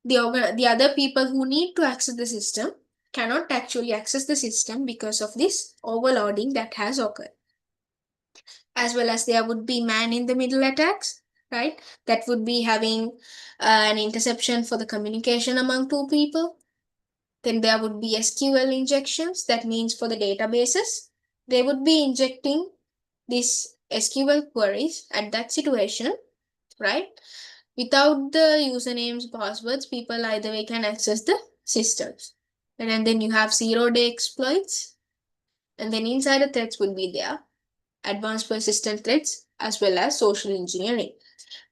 the other people who need to access the system cannot actually access the system because of this overloading that has occurred. As well as there would be man in the middle attacks, right? That would be having an interception for the communication among two people. Then there would be SQL injections, that means for the databases. They would be injecting these SQL queries at that situation, right? Without the usernames, passwords, people either way can access the systems. And then you have zero-day exploits. And then insider threats will be there, advanced persistent threats, as well as social engineering.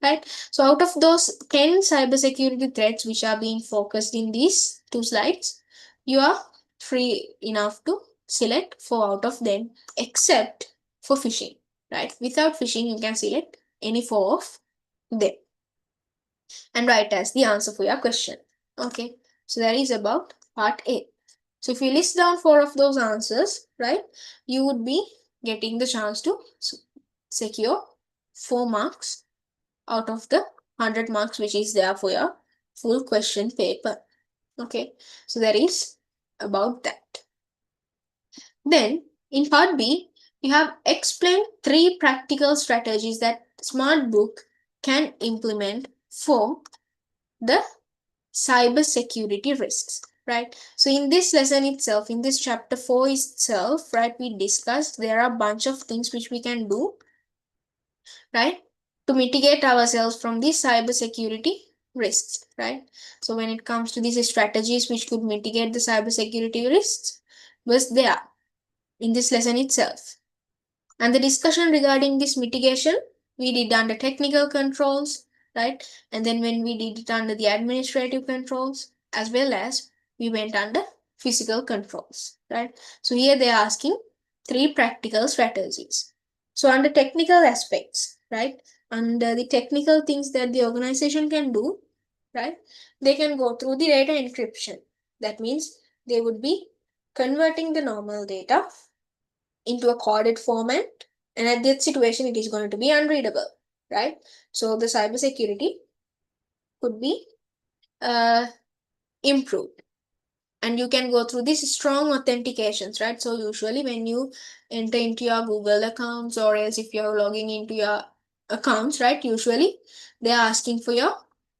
Right? So out of those 10 cybersecurity threats which are being focused in these two slides, you are free enough to select 4 out of them, except for phishing. Right? Without phishing, you can select any 4 of them and write as the answer for your question. Okay, so that is about part A. So if you list down 4 of those answers, right, you would be getting the chance to secure 4 marks out of the 100 marks which is there for your full question paper. Okay, so that is about that. Then in part B, you have explained 3 practical strategies that SmartBook can implement for the cyber security risks, right? So in this lesson itself, in this chapter 4 itself, right, we discussed there are a bunch of things which we can do, right, to mitigate ourselves from these cyber security risks, right? So when it comes to these strategies which could mitigate the cyber security risks was there in this lesson itself. And the discussion regarding this mitigation, we did under technical controls, right? And then when we did it under the administrative controls, as well as we went under physical controls, right? So here they are asking 3 practical strategies. So under technical aspects, right? Under the technical things that the organization can do, right? They can go through the data encryption. That means they would be converting the normal data into a coded format, and at that situation it is going to be unreadable, right? So the cybersecurity could be uh, improved, and you can go through these strong authentications, right? So usually when you enter into your Google accounts, or else if you're logging into your accounts, right, usually they're asking for your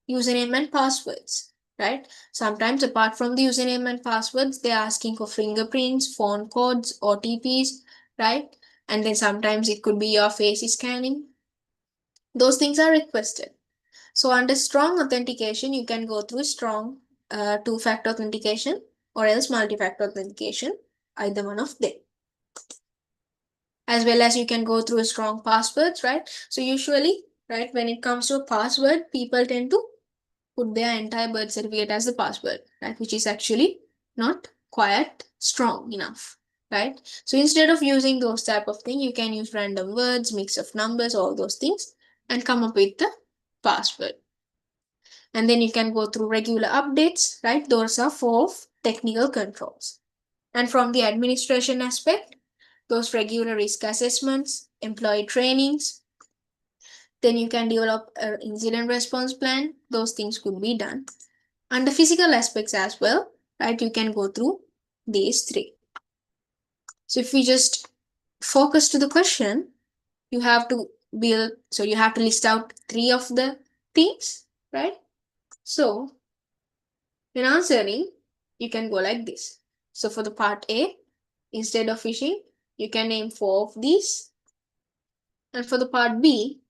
username and passwords, right? Sometimes apart from the username and passwords, they're asking for fingerprints, phone codes, OTPs, right? And then sometimes it could be your face scanning. Those things are requested. So under strong authentication, you can go through strong two-factor authentication or else multi-factor authentication, either one of them. As well as you can go through strong passwords, right? So usually, right, when it comes to a password, people tend to put their entire birth certificate as the password, right? Which is actually not quite strong enough, right? So instead of using those type of thing, you can use random words, mix of numbers, all those things, and come up with the password. And then you can go through regular updates, right? Those are 4 technical controls. And from the administration aspect, those regular risk assessments, employee trainings, then you can develop an incident response plan. Those things could be done. Under physical aspects as well, right? You can go through these three. So if we just focus to the question, you have to you have to list out three of the things, right? So in answering, you can go like this. So for the part A, instead of fishing, you can name four of these. And for the part B,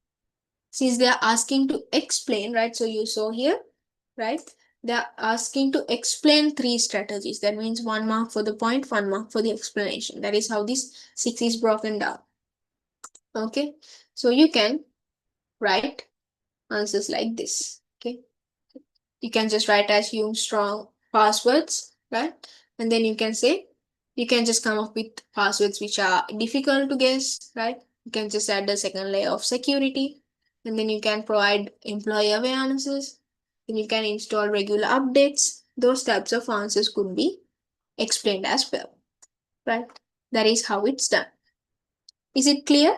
since they are asking to explain, right? So you saw here, right? They are asking to explain three strategies. That means 1 mark for the point, 1 mark for the explanation. That is how this 6 is broken down. Okay. So you can write answers like this. Okay. You can just write assume strong passwords, right? And then you can say, you can just come up with passwords which are difficult to guess, right? You can just add the second layer of security, and then you can provide employee awarenesses. Then you can install regular updates. Those types of answers could be explained as well, right? That is how it's done. Is it clear?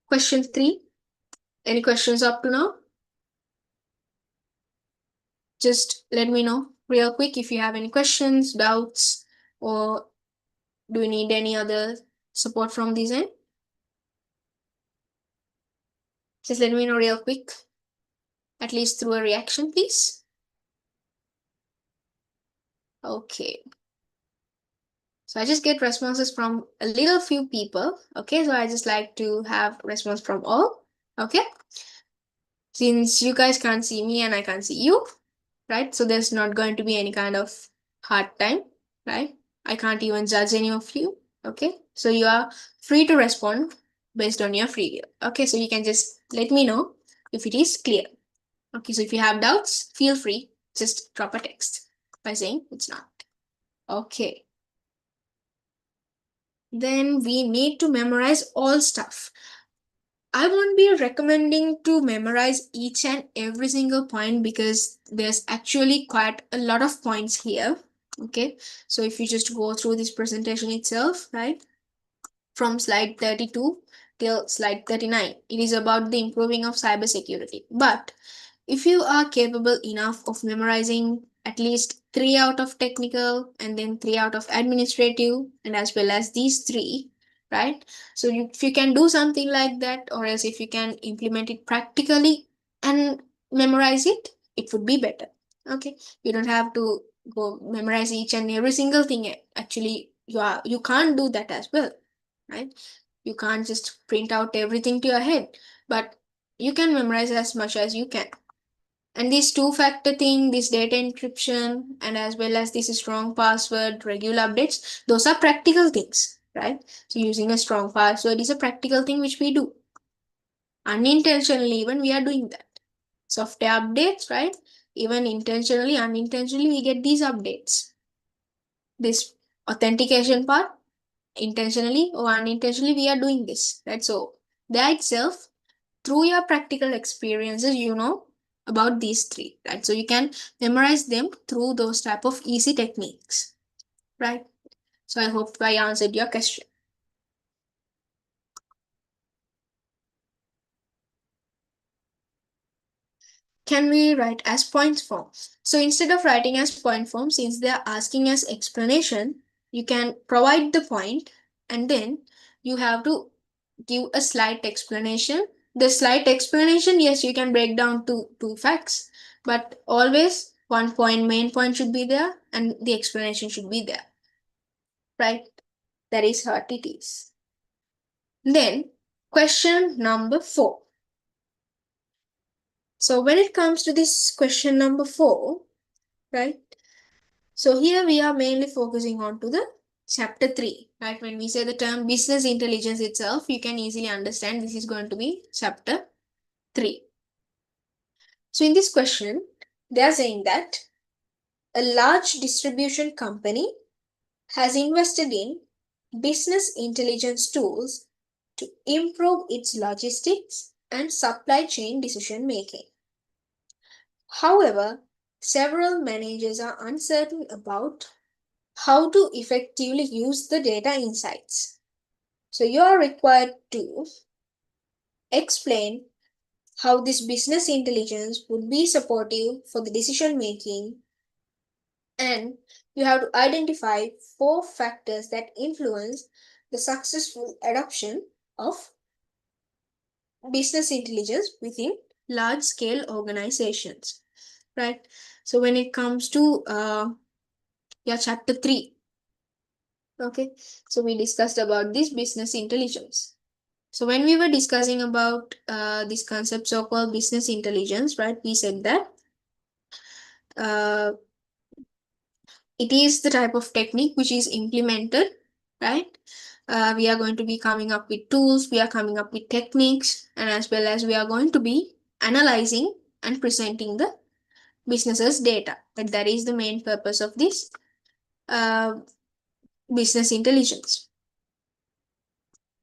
Question 3. Any questions up to now? Just let me know real quick if you have any questions, doubts, or do you need any other support from this end? Just let me know real quick, at least through a reaction, please. Okay. So I just get responses from a little few people. Okay, so I just like to have response from all. Okay. Since you guys can't see me and I can't see you, right? So there's not going to be any kind of hard time, right? I can't even judge any of you. Okay. So you are free to respond based on your free will. Okay. So you can just let me know if it is clear. Okay. So if you have doubts, feel free. Just drop a text by saying it's not. Okay. Then we need to memorize all stuff. I won't be recommending to memorize each and every single point because there's actually quite a lot of points here. Okay, so if you just go through this presentation itself, right, from slide 32 till slide 39, it is about the improving of cybersecurity. But if you are capable enough of memorizing at least 3 out of technical and then 3 out of administrative and as well as these three, right? So if you can do something like that, or else if you can implement it practically and memorize it, it would be better. Okay, you don't have to go memorize each and every single thing. Actually, you can't do that as well, right? You can't just print out everything to your head, but you can memorize as much as you can. And this two-factor thing, this data encryption, and as well as this strong password, regular updates, those are practical things, right? So using a strong password is a practical thing which we do. Unintentionally, even we are doing that. Software updates, right? Even intentionally, unintentionally, we get these updates. This authentication part, intentionally or unintentionally, we are doing this, right? So that itself, through your practical experiences, you know about these three, right? So you can memorize them through those type of easy techniques, right? So I hope I answered your question. Can we write as point form? So instead of writing as point form, since they are asking as explanation, you can provide the point and then you have to give a slight explanation. The slight explanation, yes, you can break down to two facts, but always one point, main point should be there and the explanation should be there, right? That is how it is. Then question number 4. So when it comes to this question number 4, right? So here we are mainly focusing on to the chapter 3, right? When we say the term business intelligence itself, you can easily understand this is going to be chapter 3. So in this question, they are saying that a large distribution company has invested in business intelligence tools to improve its logistics and supply chain decision making. However, several managers are uncertain about how to effectively use the data insights. So you are required to explain how this business intelligence would be supportive for the decision making, and you have to identify 4 factors that influence the successful adoption of business intelligence within large scale organizations, right? So when it comes to yeah, chapter 3, okay, so we discussed about this business intelligence. So when we were discussing about this concept so called business intelligence, right, we said that uh, it is the type of technique which is implemented, right? We are going to be coming up with tools, we are coming up with techniques, and as well as we are going to be analyzing and presenting the business's data. But that is the main purpose of this uh, business intelligence.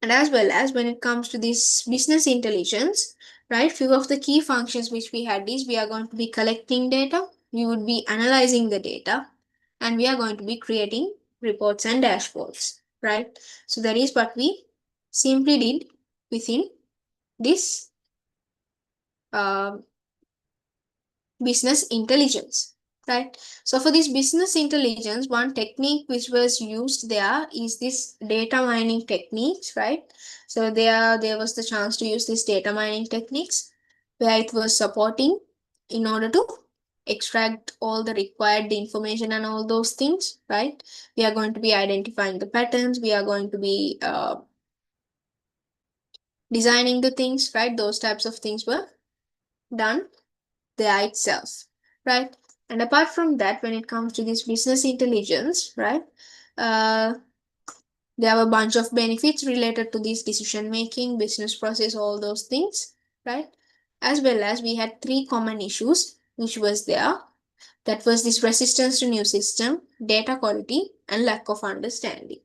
And as well as when it comes to this business intelligence, right, few of the key functions which we had is we are going to be collecting data, we would be analyzing the data, and we are going to be creating reports and dashboards, right? So that is what we simply did within this uh, business intelligence, right? So for this business intelligence, one technique which was used there is this data mining techniques, right? So there was the chance to use this data mining techniques where it was supporting in order to extract all the required information and all those things, right? We are going to be identifying the patterns, we are going to be designing the things, right? Those types of things were done there itself, right? And apart from that, when it comes to this business intelligence, right, uh, there are a bunch of benefits related to this decision making, business process, all those things, right? As well as we had 3 common issues which was there. That was this resistance to new system, data quality, and lack of understanding,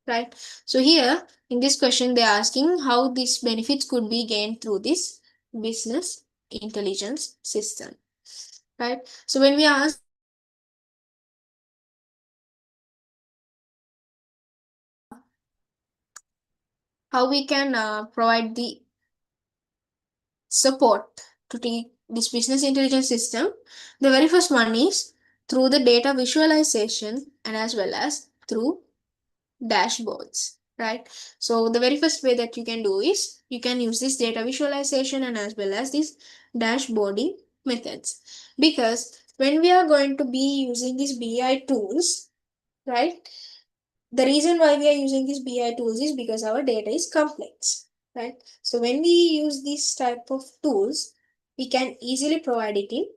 right? So here in this question, they're asking how these benefits could be gained through this business intelligence system, right? So when we ask how we can provide the support to take this business intelligence system, the very first one is through the data visualization and as well as through dashboards, right? So the very first way that you can do is you can use this data visualization and as well as this dashboarding methods, because when we are going to be using these BI tools, right, the reason why we are using these BI tools is because our data is complex, right? So when we use these type of tools, we can easily provide it in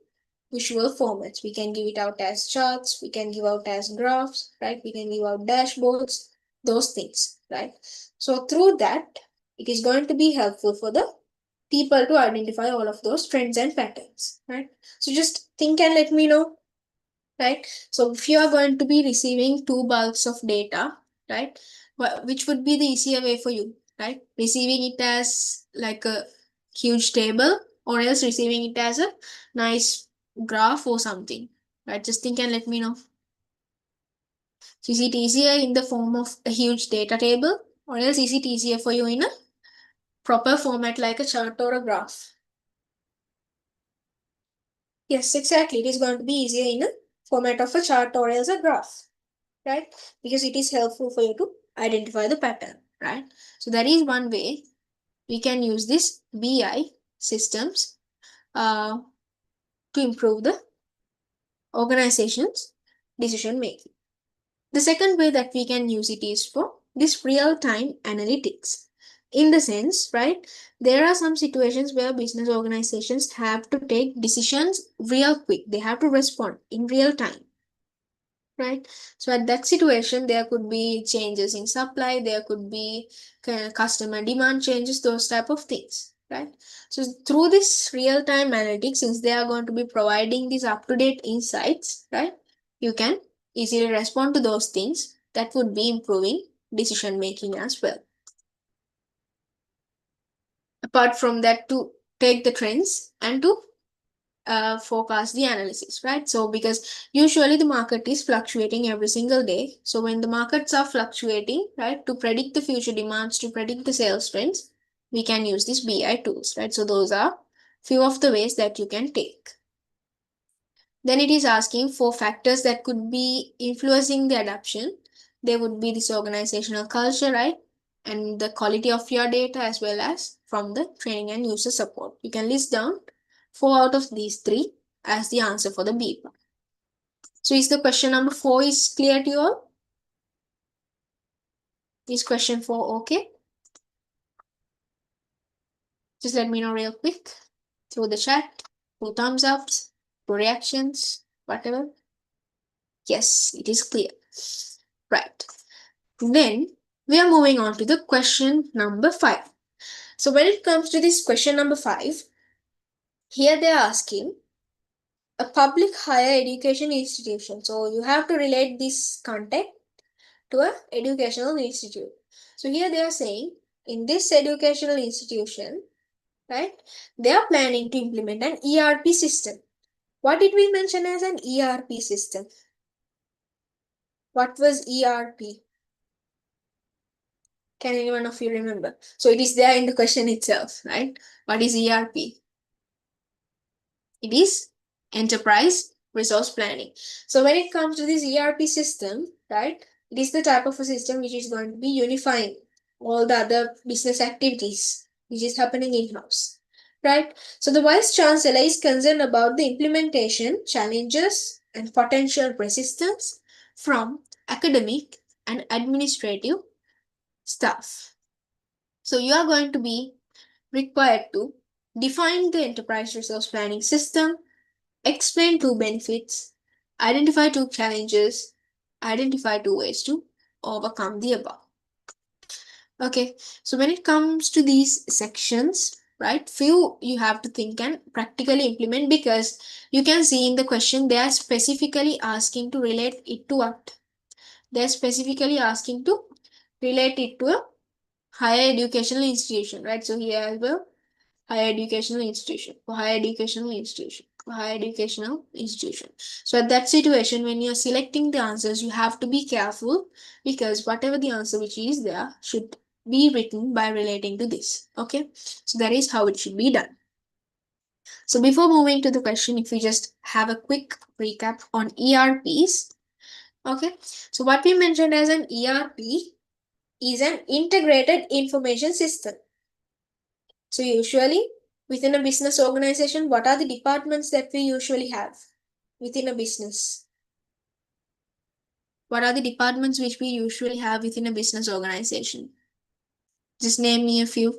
visual formats. We can give it out as charts, we can give out as graphs, right? We can give out dashboards, those things, right? So through that, it is going to be helpful for the people to identify all of those trends and patterns, right? So just think and let me know, right? So if you are going to be receiving 2 bulks of data, right, which would be the easier way for you, right? Receiving it as like a huge table or else receiving it as a nice graph or something, right? Just think and let me know. So is it easier in the form of a huge data table or else is it easier for you in a proper format like a chart or a graph? Yes, exactly. It is going to be easier in a format of a chart or else a graph, right? Because it is helpful for you to identify the pattern, right? So that is one way we can use this BI systems uh, to improve the organization's decision making. The second way that we can use it is for this real-time analytics. In the sense, right, there are some situations where business organizations have to take decisions real quick. They have to respond in real time, right? So at that situation, there could be changes in supply, there could be customer demand changes, those type of things, right? So through this real-time analytics, since they are going to be providing these up-to-date insights, right, you can easily respond to those things. That would be improving decision making as well. Apart from that, to take the trends and to forecast the analysis, right? So because usually the market is fluctuating every single day. So when the markets are fluctuating, right, to predict the future demands, to predict the sales trends, we can use these BI tools, right? So those are few of the ways that you can take. Then it is asking for factors that could be influencing the adoption. There would be this organizational culture, right? And the quality of your data, as well as from the training and user support. You can list down 4 out of these 3 as the answer for the B part. So is the question number 4 is clear to you all? Is question 4 okay? Just let me know real quick through the chat, through thumbs ups, through reactions, whatever. Yes, it is clear. Right. Then we are moving on to the question number 5. So when it comes to this question number 5, here they are asking a public higher education institution. So you have to relate this context to an educational institute. So here they are saying in this educational institution, right, they are planning to implement an ERP system. What did we mention as an ERP system? What was ERP? Can anyone of you remember? So it is there in the question itself, right? What is ERP? It is enterprise resource planning. So when it comes to this ERP system, right, it is the type of a system which is going to be unifying all the other business activities which is happening in-house, right? So the Vice Chancellor is concerned about the implementation challenges and potential resistance from academic and administrative staff. So you are going to be required to define the enterprise resource planning system, explain 2 benefits, identify 2 challenges, identify 2 ways to overcome the above. Okay, so when it comes to these sections, right, few you have to think and practically implement, because you can see in the question they are specifically asking to relate it to what? They are specifically asking to relate it to a higher educational institution, right? So here as well, higher educational institution, for higher educational institution, for higher educational institution. So at that situation, when you're selecting the answers, you have to be careful, because whatever the answer which is there should be written by relating to this. Okay, so that is how it should be done. So before moving to the question, if we just have a quick recap on ERPs. Okay, so what we mentioned as an ERP is an integrated information system. So usually within a business organization, what are the departments that we usually have within a business? What are the departments which we usually have within a business organization? Just name me a few.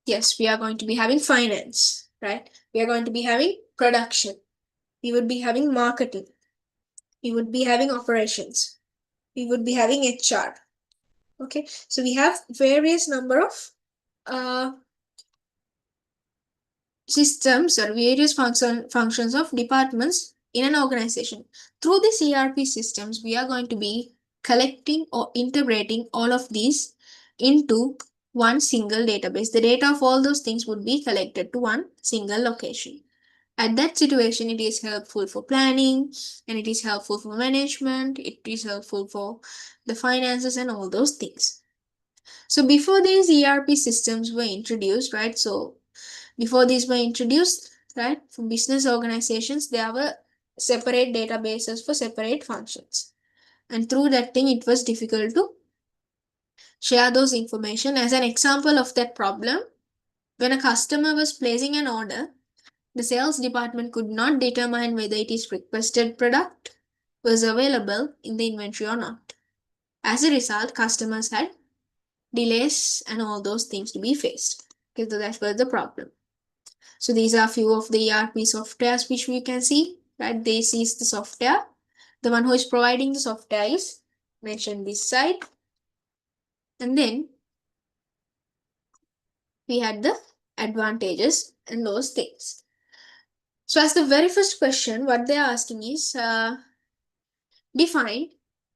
Yes, we are going to be having finance, right? We are going to be having production. We would be having marketing. We would be having operations. We would be having HR. Okay, so we have various number of systems or various functions of departments in an organization. Through these ERP systems, we are going to be collecting or integrating all of these into one single database. The data of all those things would be collected to one single location. At that situation, it is helpful for planning, and it is helpful for management, it is helpful for the finances and all those things. So before these ERP systems were introduced, right? So before these were introduced, right, for business organizations, there were separate databases for separate functions. And through that thing, it was difficult to share those information. As an example of that problem, when a customer was placing an order, the sales department could not determine whether it is requested product was available in the inventory or not. As a result, customers had delays and all those things to be faced. Okay, so that was the problem. So these are few of the ERP softwares which we can see, right? This is the software. The one who is providing the software is mentioned this side. And then we had the advantages and those things. So as the very first question, what they are asking is define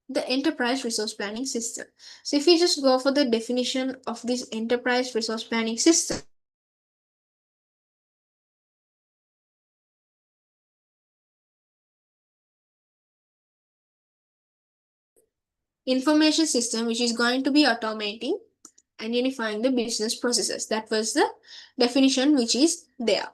the enterprise resource planning system. So if we just go for the definition of this enterprise resource planning system, information system which is going to be automating and unifying the business processes. That was the definition which is there.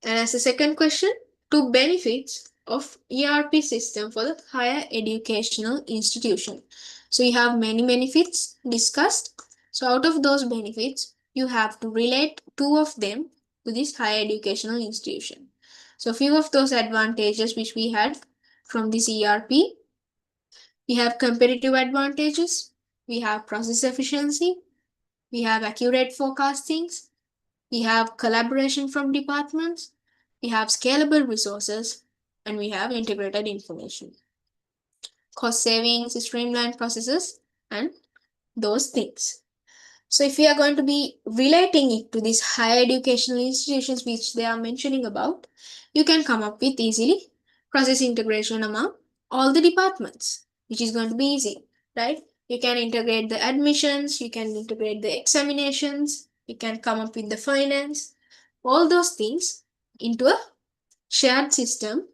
And as a second question, two benefits of ERP system for the higher educational institution. So you have many benefits discussed. So out of those benefits, you have to relate two of them to this higher educational institution. So few of those advantages which we had from this ERP, we have competitive advantages, we have process efficiency, we have accurate forecastings, we have collaboration from departments, we have scalable resources, and we have integrated information. Cost savings, streamlined processes, and those things. So if we are going to be relating it to these higher educational institutions which they are mentioning about, you can come up with easily process integration among all the departments, which is going to be easy, right? You can integrate the admissions, you can integrate the examinations, you can come up with the finance, all those things into a shared system,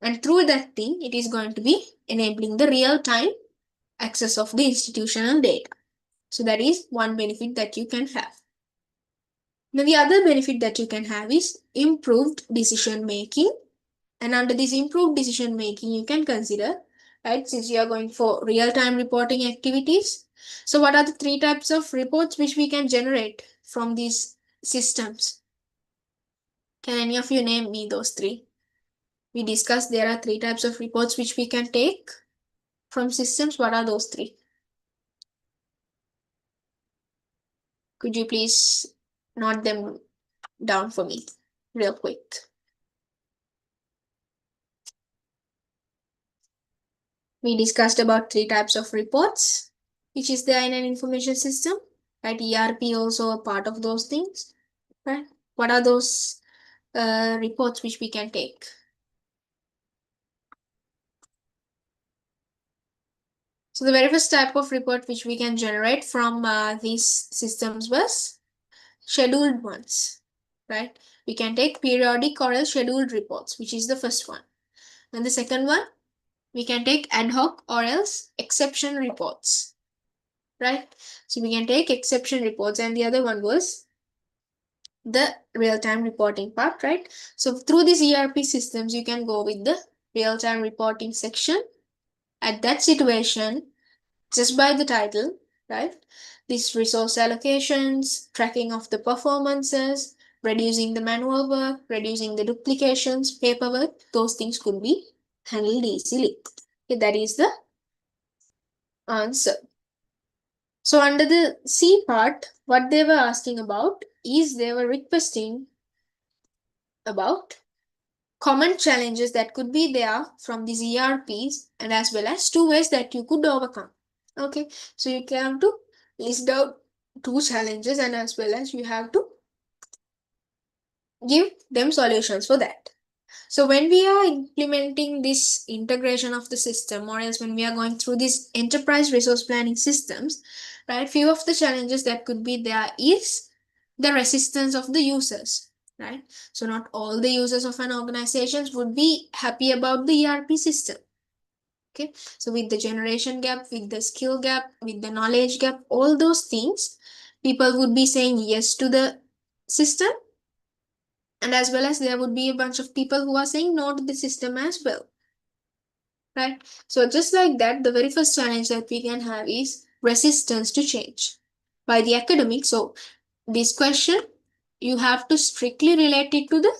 and through that thing it is going to be enabling the real time access of the institutional data. So that is one benefit that you can have. Now the other benefit that you can have is improved decision making. And under this improved decision making, you can consider, right, since you are going for real time reporting activities. So what are the three types of reports which we can generate from these systems? Can any of you name me those three? We discussed there are three types of reports which we can take from systems. What are those three? Could you please note them down for me real quick? We discussed about three types of reports, which is there in an information system, right? ERP also a part of those things, right? What are those reports which we can take? So the very first type of report which we can generate from these systems was scheduled ones, right? We can take periodic or else scheduled reports, which is the first one. And the second one, we can take ad hoc or else exception reports, right? So we can take exception reports, and the other one was the real-time reporting part, right? So through these ERP systems, you can go with the real-time reporting section. At that situation, just by the title, right? These resource allocations, tracking of the performances, reducing the manual work, reducing the duplications, paperwork, those things could be handled easily. Okay, that is the answer. So under the C part, what they were asking about is they were requesting about common challenges that could be there from these ERPs, and as well as two ways that you could overcome. Okay, so you have to list out two challenges, and as well as you have to give them solutions for that. So when we are implementing this integration of the system, or else when we are going through these enterprise resource planning systems, right, few of the challenges that could be there is the resistance of the users, right? So not all the users of an organization would be happy about the ERP system. Okay, so with the generation gap, with the skill gap, with the knowledge gap, all those things, people would be saying yes to the system, and as well as there would be a bunch of people who are saying no to the system as well, right? So just like that, the very first challenge that we can have is resistance to change by the academic. So this question, you have to strictly relate it to the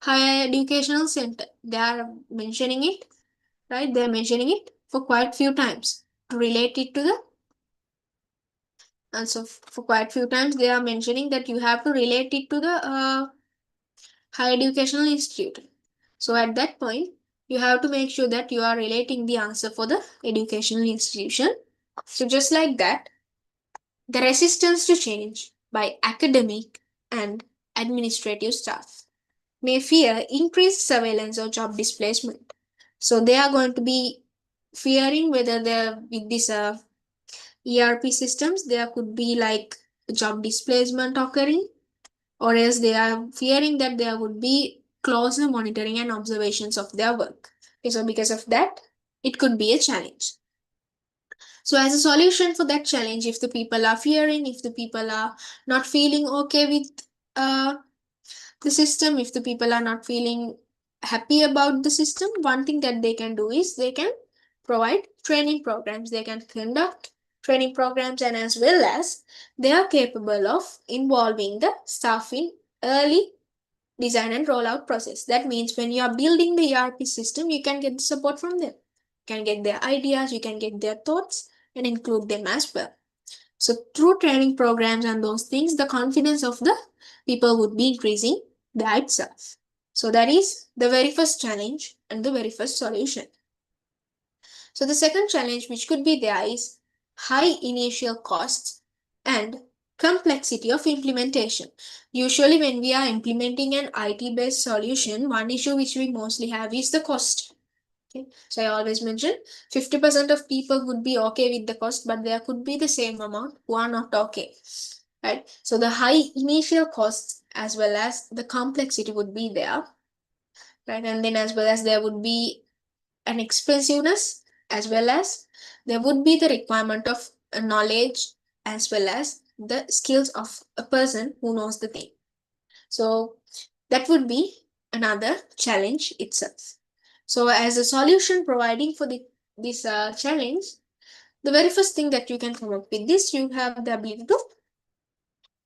higher educational center. They are mentioning it, right? They are mentioning it for quite few times to relate it to the, and so for quite few times they are mentioning that you have to relate it to the higher educational institute. So at that point, you have to make sure that you are relating the answer for the educational institution. So just like that, the resistance to change by academic and administrative staff may fear increased surveillance or job displacement. So they are going to be fearing whether they're with this ERP systems, there could be like job displacement occurring, or else they are fearing that there would be closer monitoring and observations of their work. Okay, so because of that, it could be a challenge. So as a solution for that challenge, if the people are fearing, if the people are not feeling okay with uh, the system, if the people are not feeling happy about the system, one thing that they can do is they can provide training programs. They can conduct training programs, and as well as they are capable of involving the staff in early design and rollout process. That means when you are building the ERP system, you can get the support from them. You can get their ideas, you can get their thoughts and include them as well. So through training programs and those things, the confidence of the people would be increasing by itself. So that is the very first challenge and the very first solution. So the second challenge which could be there is high initial costs and complexity of implementation. Usually when we are implementing an IT based solution, one issue which we mostly have is the cost. Okay. So I always mention 50% of people would be okay with the cost, but there could be the same amount who are not okay. Right. So the high initial costs as well as the complexity would be there. Right. And then as well as there would be an expensiveness, as well as there would be the requirement of knowledge as well as the skills of a person who knows the thing. So that would be another challenge itself. So as a solution providing for this challenge, the very first thing that you can come up with this, you have the ability to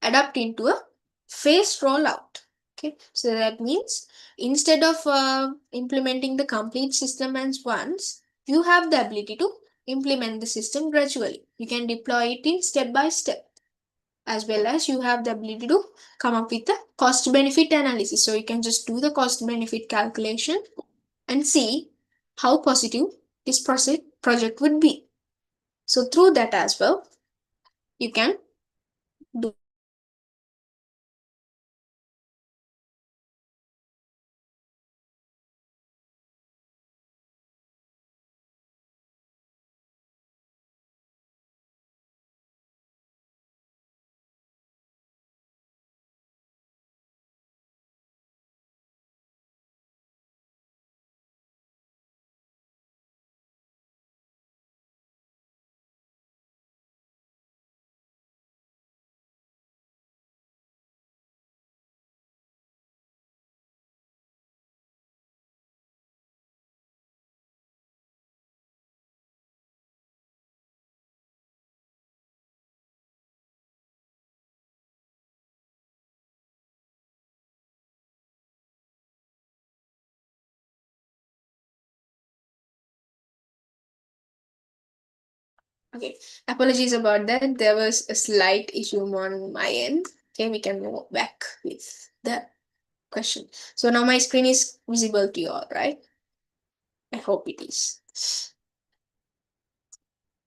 adapt into a phased rollout. Okay, so that means instead of implementing the complete system at once, you have the ability to implement the system gradually. You can deploy it in step by step, as well as you have the ability to come up with a cost benefit analysis. So you can just do the cost benefit calculation and see how positive this project would be. So through that as well, you can do Okay, apologies about that. There was a slight issue on my end. Okay, we can move back with the question. So now my screen is visible to you all, right? I hope it is.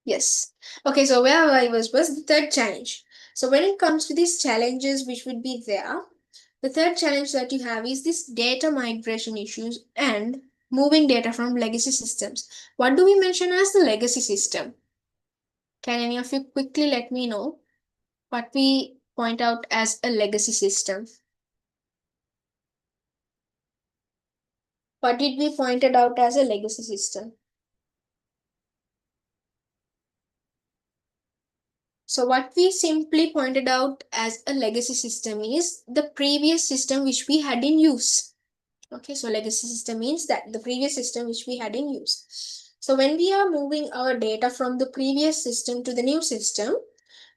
Yes. Okay, so where I was the third challenge. So when it comes to these challenges which would be there, the third challenge that you have is this data migration issues and moving data from legacy systems. What do we mention as the legacy system? Can any of you quickly let me know what we point out as a legacy system? What did we pointed out as a legacy system? So what we simply pointed out as a legacy system is the previous system which we had in use. Okay, so legacy system means that the previous system which we had in use. So when we are moving our data from the previous system to the new system,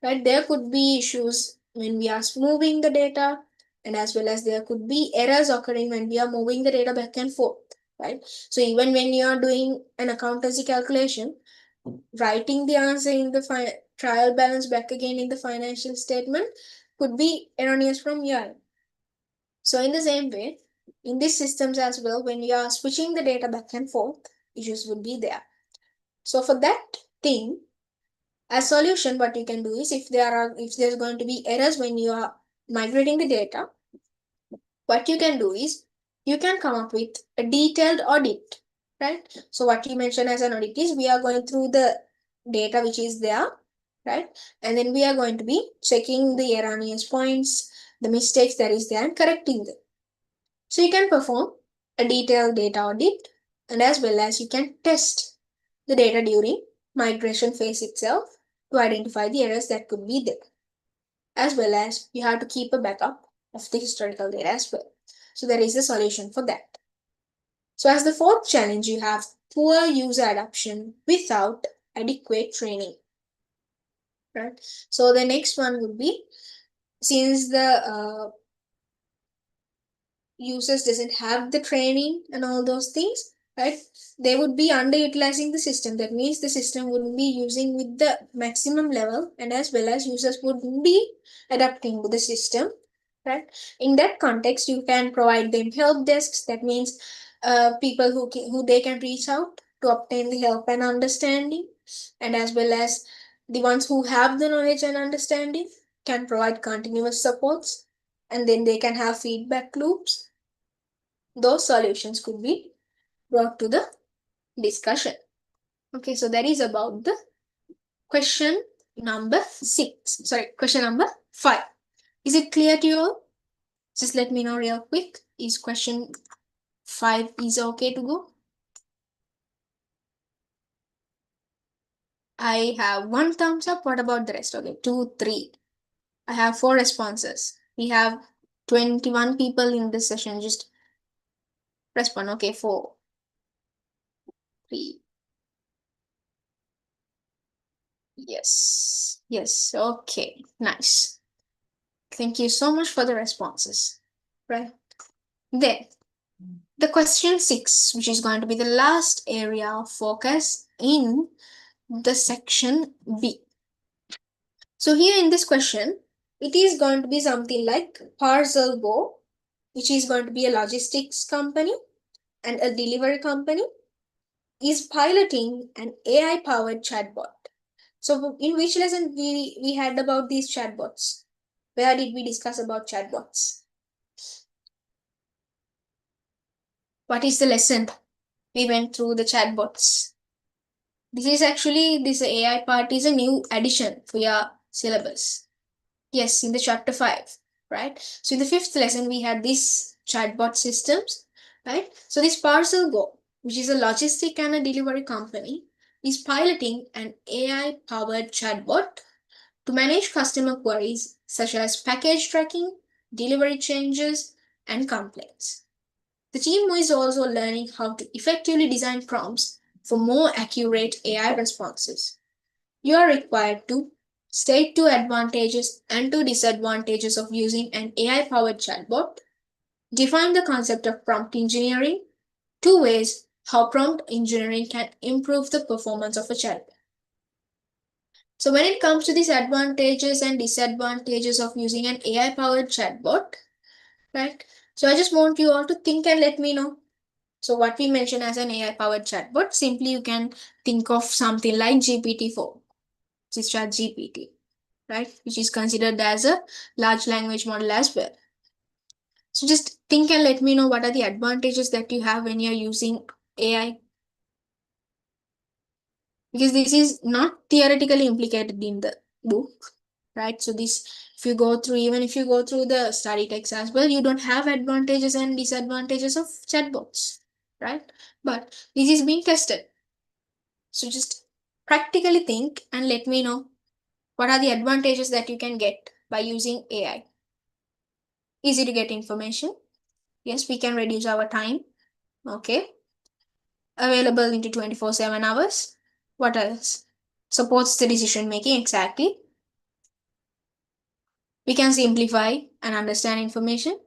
right, there could be issues when we are moving the data, and as well as there could be errors occurring when we are moving the data back and forth, right? So even when you are doing an accountancy calculation, writing the answer in the trial balance back again in the financial statement could be erroneous from your end. So in the same way, in these systems as well, when you are switching the data back and forth, issues would be there. So for that thing, as solution, what you can do is if there's going to be errors when you are migrating the data, what you can do is you can come up with a detailed audit, right? So what you mentioned as an audit is we are going through the data which is there, right? And then we are going to be checking the erroneous points, the mistakes that is there and correcting them. So you can perform a detailed data audit, and as well as you can test the data during migration phase itself to identify the errors that could be there, as well as you have to keep a backup of the historical data as well. So there is a solution for that. So as the fourth challenge, you have poor user adoption without adequate training. Right. So the next one would be, since the users doesn't have the training and all those things, right, they would be underutilizing the system. That means the system wouldn't be using with the maximum level, and as well as users wouldn't be adapting to the system, right. In that context, you can provide them help desks. That means people who they can reach out to obtain the help and understanding, and as well as the ones who have the knowledge and understanding can provide continuous supports, and then they can have feedback loops. Those solutions could be brought to the discussion. Okay, so that is about the question number 6. Sorry, question number 5. Is it clear to you all? Just let me know real quick. Is question 5 is okay to go? I have 1 thumbs up. What about the rest? Okay, 2, 3. I have 4 responses. We have 21 people in this session. Just respond. Okay, 4, 3. Yes. Yes. Okay. Nice. Thank you so much for the responses. Right. Then, the question 6, which is going to be the last area of focus in the section B. So here in this question, it is going to be something like Parcel Go, which is going to be a logistics company and a delivery company, is piloting an AI-powered chatbot. So in which lesson we had about these chatbots? Where did we discuss about chatbots? What is the lesson? We went through the chatbots. This is actually, this AI part is a new addition for your syllabus. Yes, in the chapter 5, right? So in the 5th lesson, we had these chatbot systems, right? So this Parcel Go, which is a logistic and a delivery company, is piloting an AI-powered chatbot to manage customer queries such as package tracking, delivery changes, and complaints. The team is also learning how to effectively design prompts for more accurate AI responses. You are required to state 2 advantages and 2 disadvantages of using an AI powered chatbot, define the concept of prompt engineering, 2 ways how prompt engineering can improve the performance of a chatbot. So, when it comes to these advantages and disadvantages of using an AI powered chatbot, right? So, I just want you all to think and let me know. So what we mention as an AI powered chatbot, simply you can think of something like GPT-4, which is ChatGPT, right? Which is considered as a large language model as well. So just think and let me know what are the advantages that you have when you're using AI. Because this is not theoretically implicated in the book, right? So this, if you go through, even if you go through the study text as well, you don't have advantages and disadvantages of chatbots, right? But this is being tested. So just practically think and let me know what are the advantages that you can get by using AI. Easy to get information. Yes, we can reduce our time. Okay. Available into 24/7 hours. What else? Supports the decision making. Exactly. We can simplify and understand information.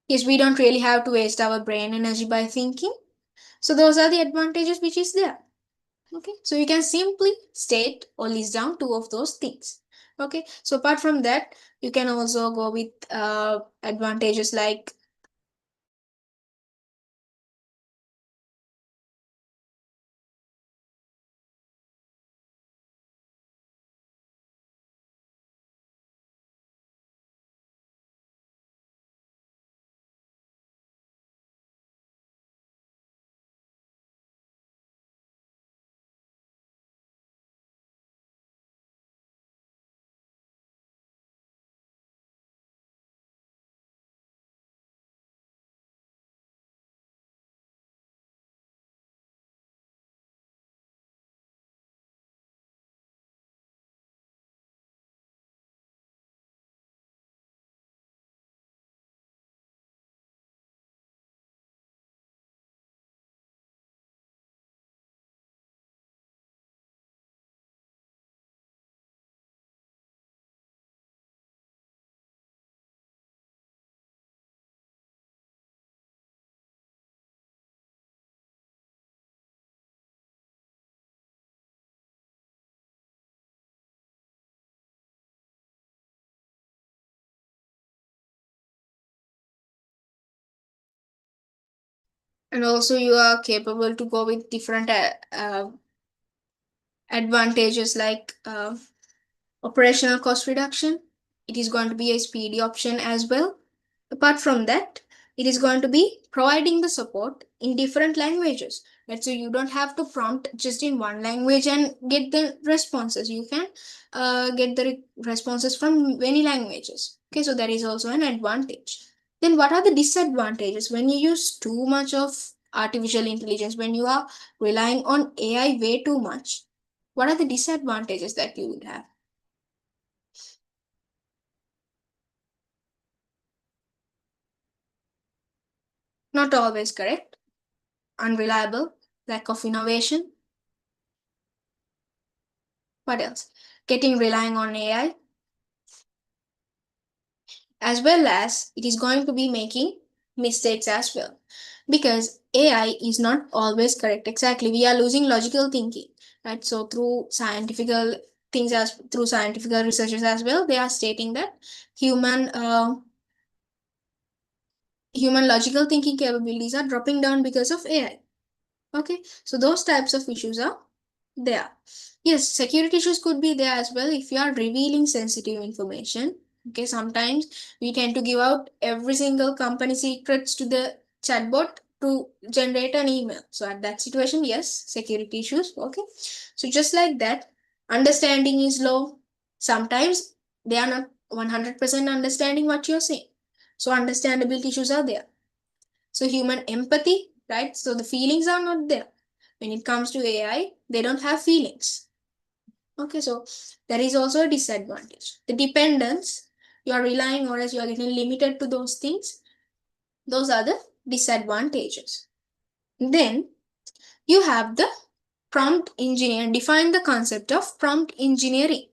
Yes, we don't really have to waste our brain energy by thinking. So those are the advantages which is there. Okay, so you can simply state or list down 2 of those things. Okay, so apart from that, you can also go with advantages like And also you are capable to go with different advantages like operational cost reduction. It is going to be a speedy option as well. Apart from that, it is going to be providing the support in different languages. Right? So you don't have to prompt just in one language and get the responses. You can get the responses from many languages. Okay, so that is also an advantage. Then what are the disadvantages when you use too much of artificial intelligence, when you are relying on AI way too much? What are the disadvantages that you would have? Not always correct, unreliable, lack of innovation. What else? Getting relying on AI, as well as it is going to be making mistakes as well. Because AI is not always correct. Exactly. We are losing logical thinking. Right. So through scientific things as through scientific researchers as well, they are stating that human human logical thinking capabilities are dropping down because of AI. Okay, so those types of issues are there. Yes, security issues could be there as well if you are revealing sensitive information. Okay, sometimes we tend to give out every single company secrets to the chatbot to generate an email. So at that situation, yes, security issues. Okay, so just like that, understanding is low. Sometimes they are not 100% understanding what you're saying. So understandability issues are there. So human empathy, right? So the feelings are not there. When it comes to AI, they don't have feelings. Okay, so there is also a disadvantage. The dependence, you are relying or else you are getting limited to those things. Those are the disadvantages. Then you have the prompt engineer. Define the concept of prompt engineering.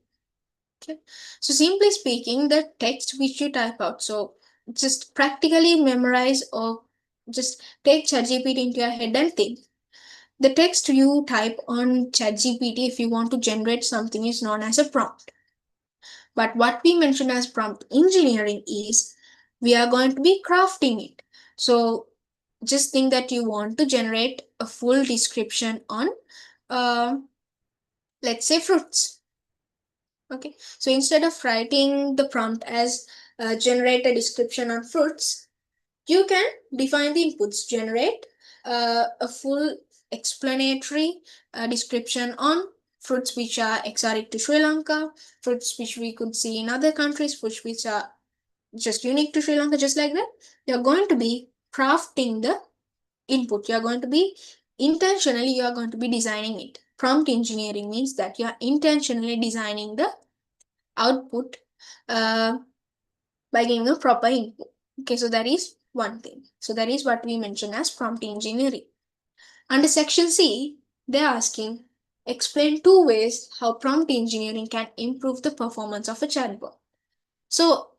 Okay. So simply speaking, the text which you type out, so just practically memorize or just take ChatGPT into your head and think. The text you type on ChatGPT if you want to generate something is known as a prompt. But what we mention as prompt engineering is we are going to be crafting it. So just think that you want to generate a full description on, uh, let's say, fruits. Okay, so instead of writing the prompt as generate a description on fruits, you can define the inputs, generate a full explanatory description on fruits which are exotic to Sri Lanka, fruits which we could see in other countries, fruits which are just unique to Sri Lanka, just like that. You're going to be crafting the input. You're going to be intentionally, you are going to be designing it. Prompt engineering means that you are intentionally designing the output uh, by giving a proper input. Okay, so that is one thing. So that is what we mention as prompt engineering. Under section C, they're asking, explain two ways how prompt engineering can improve the performance of a chatbot. So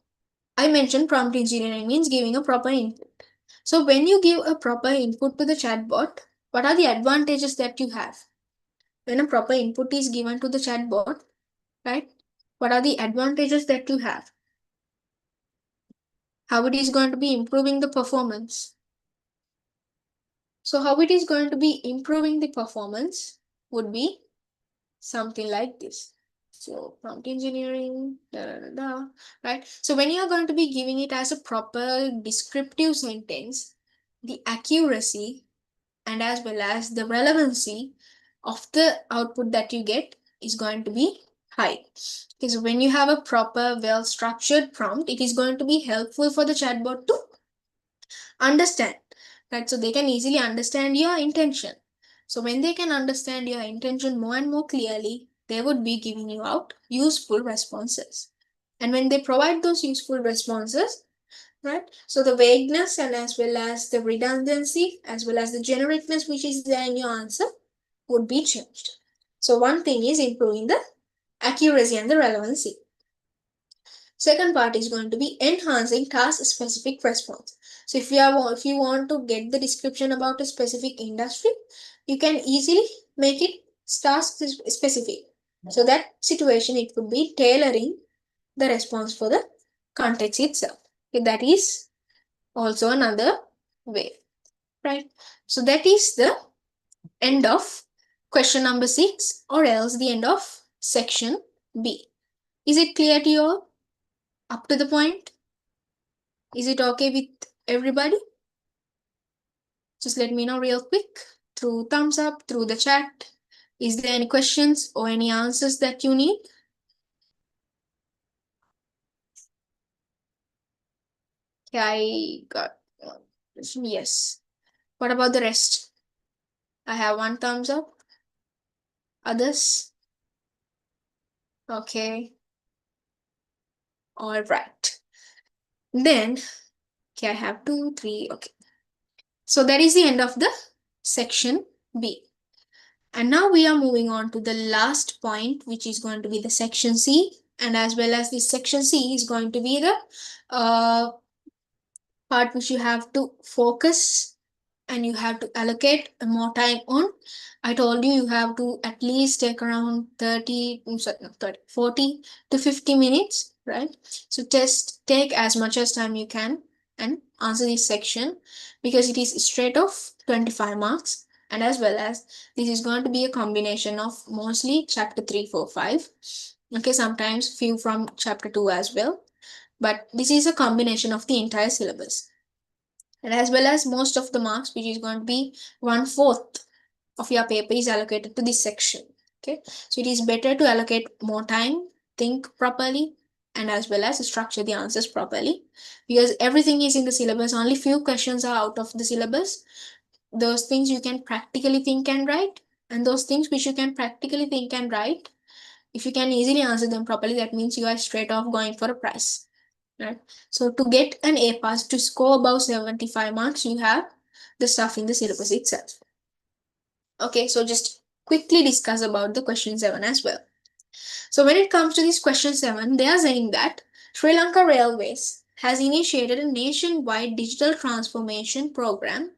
I mentioned prompt engineering means giving a proper input. So when you give a proper input to the chatbot, what are the advantages that you have? When a proper input is given to the chatbot, right? What are the advantages that you have? How it is going to be improving the performance? So how it is going to be improving the performance would be something like this. So prompt engineering, right? So when you are going to be giving it as a proper descriptive sentence, the accuracy and as well as the relevancy of the output that you get is going to be high. Because when you have a proper, well-structured prompt, it is going to be helpful for the chatbot to understand, right? So they can easily understand your intention. So when they can understand your intention more and more clearly, they would be giving you out useful responses. And when they provide those useful responses, right? So the vagueness and as well as the redundancy, as well as the genericness which is there in your answer would be changed. So one thing is improving the accuracy and the relevancy. Second part is going to be enhancing task specific response. So if you want to get the description about a specific industry, you can easily make it task specific. So that situation it could be tailoring the response for the context itself. Okay, that is also another way. right? So that is the end of question number 6, or else the end of section B. Is it clear to you all? Up to the point? Is it okay with everybody? Just let me know real quick through thumbs up, through the chat. Is there any questions or any answers that you need? Okay, I got one question. Yes. What about the rest? I have one thumbs up. Others? Okay. All right. Then, okay, I have 2, 3. Okay. So that is the end of the section B. And now we are moving on to the last point, which is going to be the section C. And as well as this section C is going to be the part which you have to focus and you have to allocate more time on. I told you you have to at least take around 40 to 50 minutes, right? So just take as much as time you can and answer this section, because it is straight off 25 marks. And as well as this is going to be a combination of mostly chapter 3, 4, 5. Okay, sometimes few from chapter 2 as well. But this is a combination of the entire syllabus. And as well as most of the marks, which is going to be 1/4 of your paper, is allocated to this section. Okay, so it is better to allocate more time, think properly, and as well as structure the answers properly, because everything is in the syllabus. Only few questions are out of the syllabus. Those things you can practically think and write, and those things which you can practically think and write, if you can easily answer them properly, that means you are straight off going for a prize. Right? So to get an A pass, to score above 75 marks, you have the stuff in the syllabus itself. Okay, so just quickly discuss about the question 7 as well. So when it comes to this question 7, they are saying that Sri Lanka Railways has initiated a nationwide digital transformation program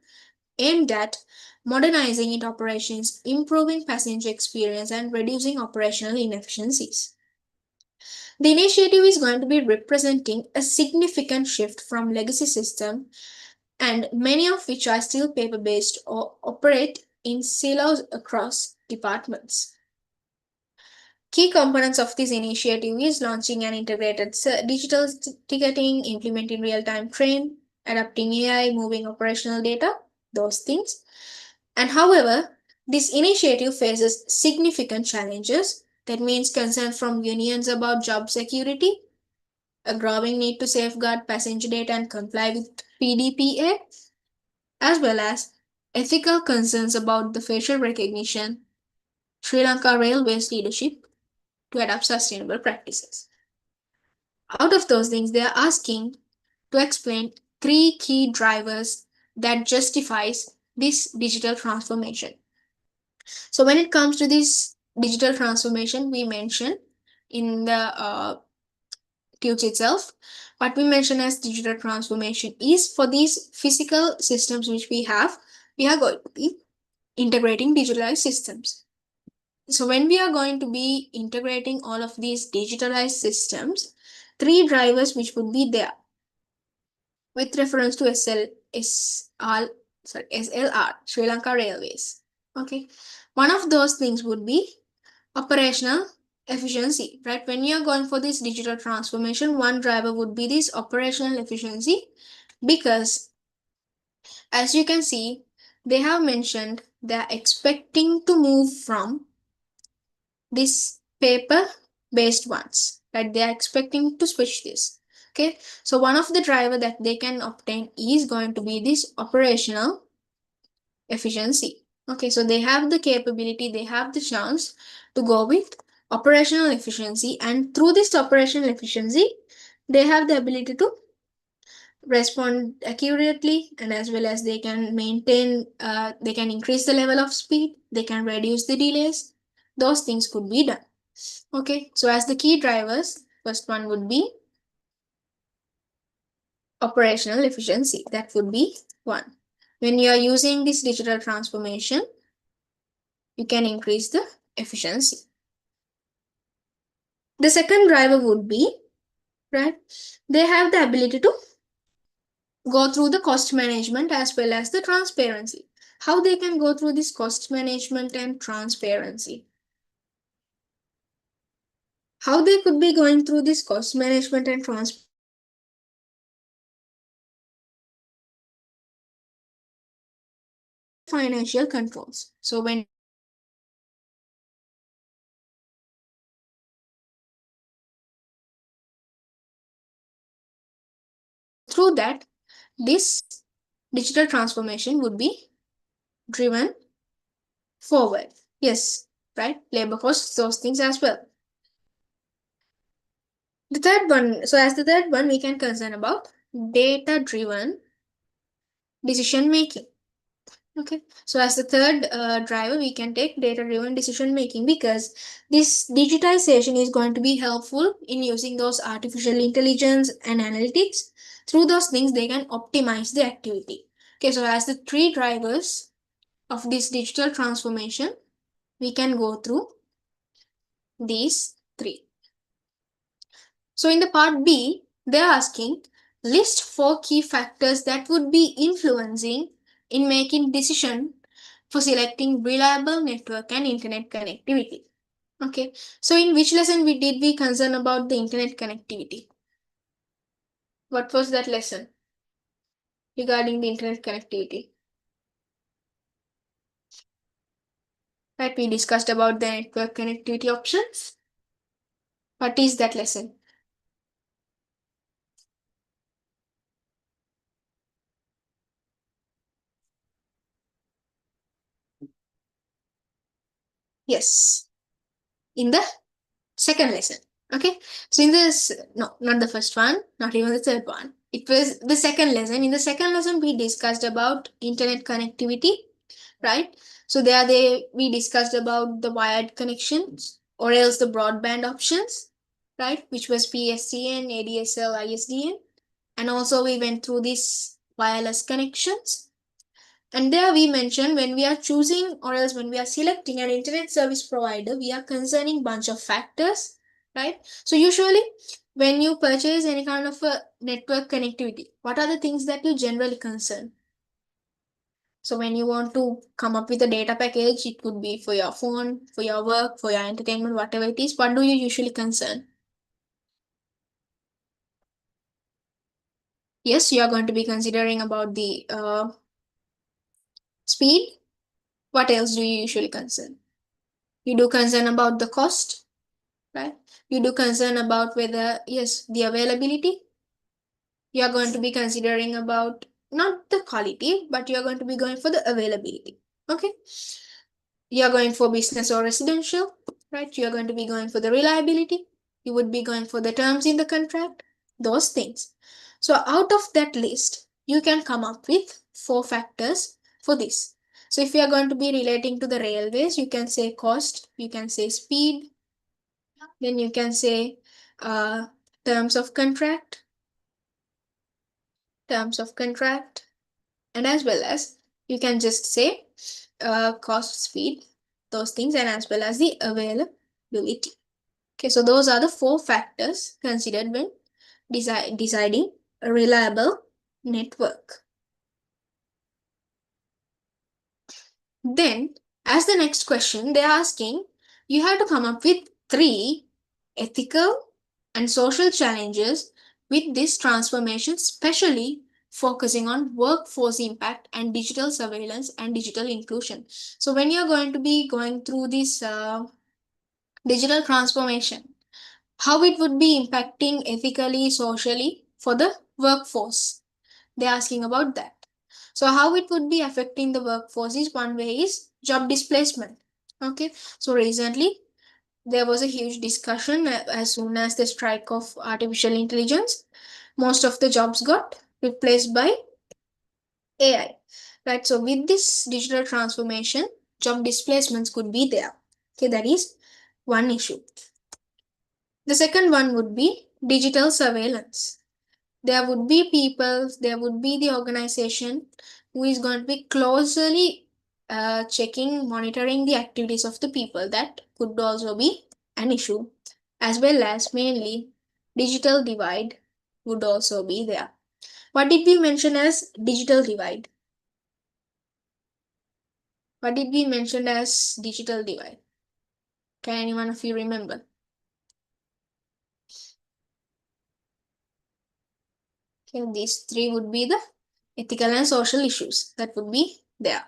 aimed at modernizing its operations, improving passenger experience, and reducing operational inefficiencies. The initiative is going to be representing a significant shift from legacy system, and many of which are still paper-based or operate in silos across departments. Key components of this initiative is launching an integrated digital ticketing, implementing real-time train, adapting AI, moving operational data, those things. And however, this initiative faces significant challenges. That means concern from unions about job security, a growing need to safeguard passenger data and comply with PDPA, as well as ethical concerns about the facial recognition, Sri Lanka Railways leadership to adopt sustainable practices. Out of those things, they are asking to explain 3 key drivers that justifies this digital transformation. So when it comes to this digital transformation, we mentioned in the tutor itself, what we mention as digital transformation is for these physical systems which we have, we are going to be integrating digitalized systems. So when we are going to be integrating all of these digitalized systems, 3 drivers which would be there with reference to SLR, Sri Lanka Railways. Okay, one of those things would be operational efficiency, right? When you're going for this digital transformation, one driver would be this operational efficiency, because as you can see, they have mentioned they're expecting to move from this paper based ones, right? They are expecting to switch this. Okay, so one of the driver that they can obtain is going to be this operational efficiency. Okay, so they have the capability, they have the chance to go with operational efficiency, and through this operational efficiency, they have the ability to respond accurately, and as well as they can maintain, they can increase the level of speed, they can reduce the delays. Those things could be done. Okay, so as the key drivers, first one would be operational efficiency. That would be one. When you are using this digital transformation, you can increase the efficiency. The second driver would be, right, they have the ability to go through the cost management as well as the transparency. How they can go through this cost management and transparency? How they could be going through this cost management and financial controls. So when through that, this digital transformation would be driven forward. Yes, right? Labor costs, those things as well. The third one, so as the third one, we can concern about data driven decision making. Okay, so as the third driver, we can take data driven decision making, because this digitization is going to be helpful in using those artificial intelligence and analytics. Through those things, they can optimize the activity. Okay, so as the three drivers of this digital transformation, we can go through these three. So in the part B, they're asking list 4 key factors that would be influencing in making decision for selecting reliable network and internet connectivity. Okay, so in which lesson did we concern about the internet connectivity? What was that lesson regarding the internet connectivity? Right, we discussed about the network connectivity options. What is that lesson? Yes, in the second lesson. Okay, so in this, no, not the first one, not even the third one. It was the second lesson. In the second lesson, we discussed about internet connectivity, right? So we discussed about the wired connections or else the broadband options, right? Which was PSTN, ADSL, ISDN. And also we went through these wireless connections. And there we mentioned when we are choosing or else when we are selecting an internet service provider, we are concerning bunch of factors, right? So usually when you purchase any kind of a network connectivity, what are the things that you generally concern? So when you want to come up with a data package, it could be for your phone, for your work, for your entertainment, whatever it is. What do you usually concern? Yes, you are going to be considering about the speed. What else do you usually concern? You do concern about the cost, right? You do concern about whether, yes, the availability. You are going to be considering about not the quality, but you are going to be going for the availability. Okay. You are going for business or residential, right? You are going to be going for the reliability. You would be going for the terms in the contract, those things. So out of that list, you can come up with 4 factors for this. So if you are going to be relating to the railways, you can say cost, you can say speed, then you can say terms of contract, and as well as you can just say cost, speed, those things, and as well as the availability. Okay, so those are the 4 factors considered when deciding a reliable network. Then, as the next question, they're asking you have to come up with 3 ethical and social challenges with this transformation, especially focusing on workforce impact and digital surveillance and digital inclusion. So, when you're going to be going through this digital transformation, how it would be impacting ethically, socially for the workforce. They're asking about that. So how it would be affecting the workforce is one way is job displacement. Okay, so recently there was a huge discussion as soon as the strike of artificial intelligence, most of the jobs got replaced by AI. Right, so with this digital transformation, job displacements could be there. Okay, that is one issue. The second one would be digital surveillance. There would be people, there would be the organization who is going to be closely checking, monitoring the activities of the people. That could also be an issue, as well as mainly digital divide would also be there. What did we mention as digital divide? What did we mention as digital divide? Can anyone of you remember? Okay, these three would be the ethical and social issues that would be there.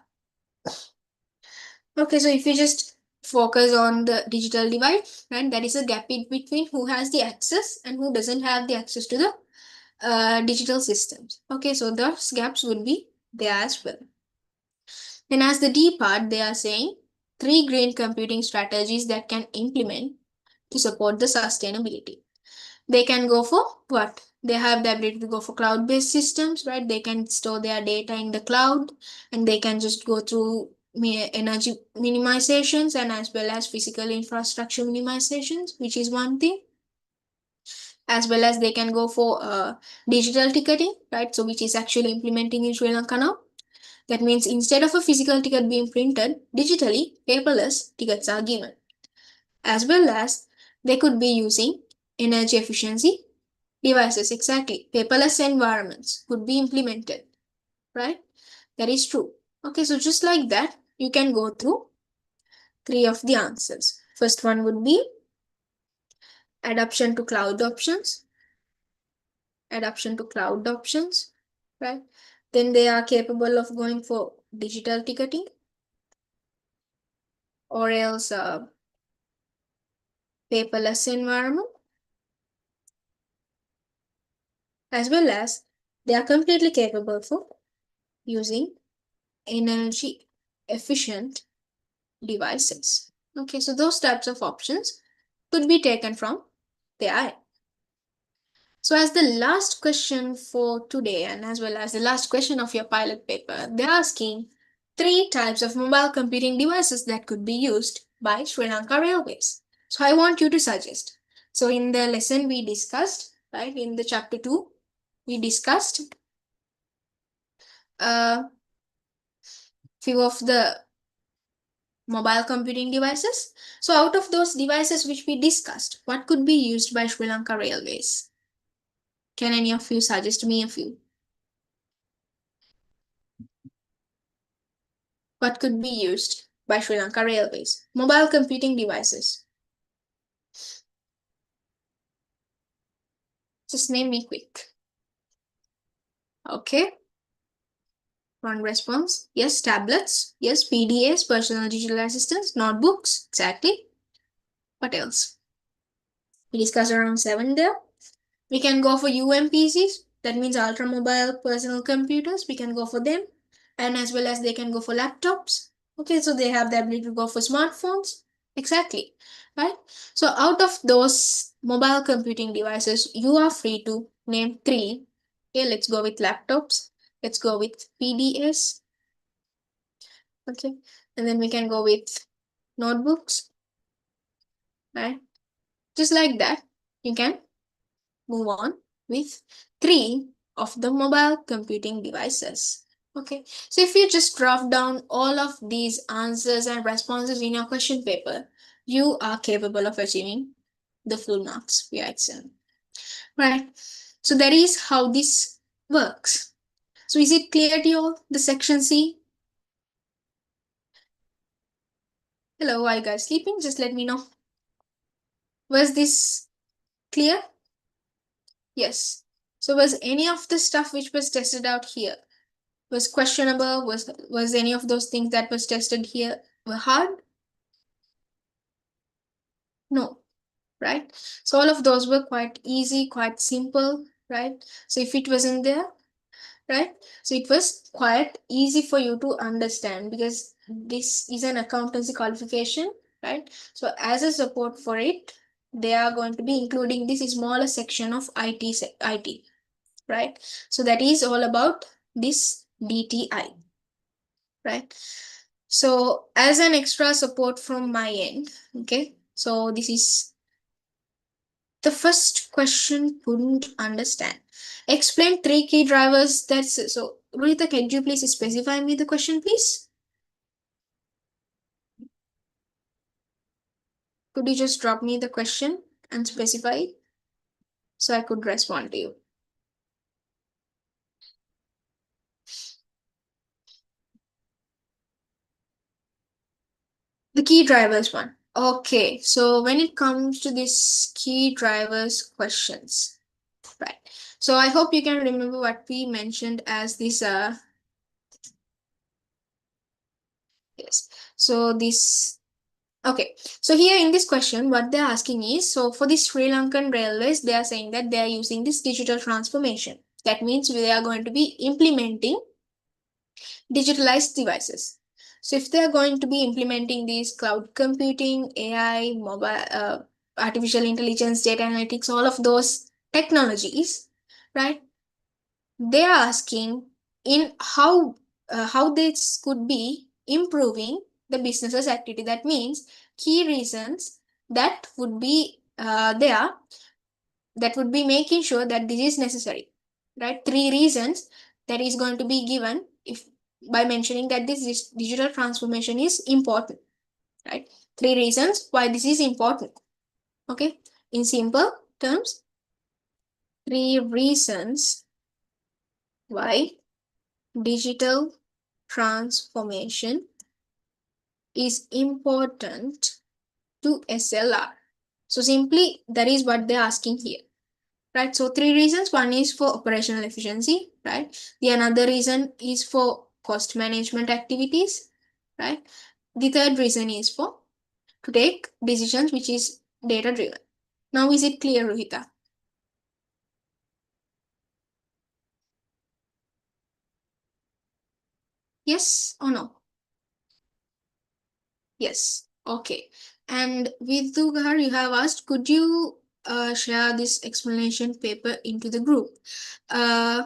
Okay, so if you just focus on the digital divide, right, that is a gap in between who has the access and who doesn't have the access to the digital systems. Okay, so those gaps would be there as well. And as the D part, they are saying three green computing strategies that can implement to support the sustainability. They can go for what? They have the ability to go for cloud-based systems, right? They can store their data in the cloud and they can just go through energy minimizations and as well as physical infrastructure minimizations, which is one thing. As well as they can go for digital ticketing, right? So which is actually implementing in Sri Lanka now. That means instead of a physical ticket being printed digitally, paperless tickets are given. As well as they could be using energy efficiency devices, exactly. Paperless environments could be implemented, right? That is true. Okay, so just like that, you can go through three of the answers. First one would be adoption to cloud options, adoption to cloud options, right? Then they are capable of going for digital ticketing or else paperless environment, as well as they are completely capable for using energy efficient devices. Okay, so those types of options could be taken from the AI. So as the last question for today and as well as the last question of your pilot paper, they're asking three types of mobile computing devices that could be used by Sri Lanka Railways. So I want you to suggest. So in the lesson we discussed, right, in the chapter 2, we discussed a few of the mobile computing devices. So out of those devices which we discussed, what could be used by Sri Lanka Railways? Can any of you suggest me a few? What could be used by Sri Lanka Railways? Mobile computing devices. Just name me quick. Okay. One response. Yes, tablets. Yes, PDAs, personal digital assistants, notebooks. Exactly. What else? We discussed around 7 there. We can go for UMPCs. That means ultra mobile personal computers. We can go for them. And as well as they can go for laptops. Okay, so they have the ability to go for smartphones. Exactly. Right? So out of those mobile computing devices, you are free to name three. Okay, let's go with laptops. Let's go with PDS. Okay. And then we can go with notebooks. Right? Just like that, you can move on with three of the mobile computing devices. Okay, so if you just drop down all of these answers and responses in your question paper, you are capable of achieving the full marks via exam. Right, so that is how this works. So is it clear to you all, the section C? Hello, are you guys sleeping? Just let me know. Was this clear? Yes. So was any of the stuff which was tested out here was questionable? Was any of those things that was tested here were hard? No, right? So all of those were quite easy, quite simple, right? So if it wasn't there, right? So it was quite easy for you to understand because this is an accountancy qualification, right? So as a support for it, they are going to be including this smaller section of IT, right? So that is all about this DTI, right? So as an extra support from my end, okay, so this is the first question couldn't understand. Explain three key drivers. That's so. Rita, can you please specify me the question, please? Could you just drop me the question and specify it so I could respond to you? The key drivers one. Okay, so when it comes to this key drivers questions, right? So I hope you can remember what we mentioned as this. Yes. So this. Okay. So here in this question, what they're asking is, so for the Sri Lankan railways, they are saying that they are using this digital transformation. That means they are going to be implementing digitalized devices. So if they are going to be implementing these cloud computing, AI, mobile, artificial intelligence, data analytics, all of those technologies, right? They are asking in how this could be improving the business's activity. That means key reasons that would be there, that would be making sure that this is necessary, right? Three reasons that is going to be given if by mentioning that this digital transformation is important, right? Three reasons why this is important. Okay, in simple terms, three reasons why digital transformation is important to SLR. So simply that is what they're asking here, right? So three reasons. One is for operational efficiency, right? The another reason is for cost management activities, right? The third reason is for to take decisions which is data driven. Now is it clear, Rohita? Yes or no? Yes. Okay. And with Dugar, you have asked, could you share this explanation paper into the group? Uh,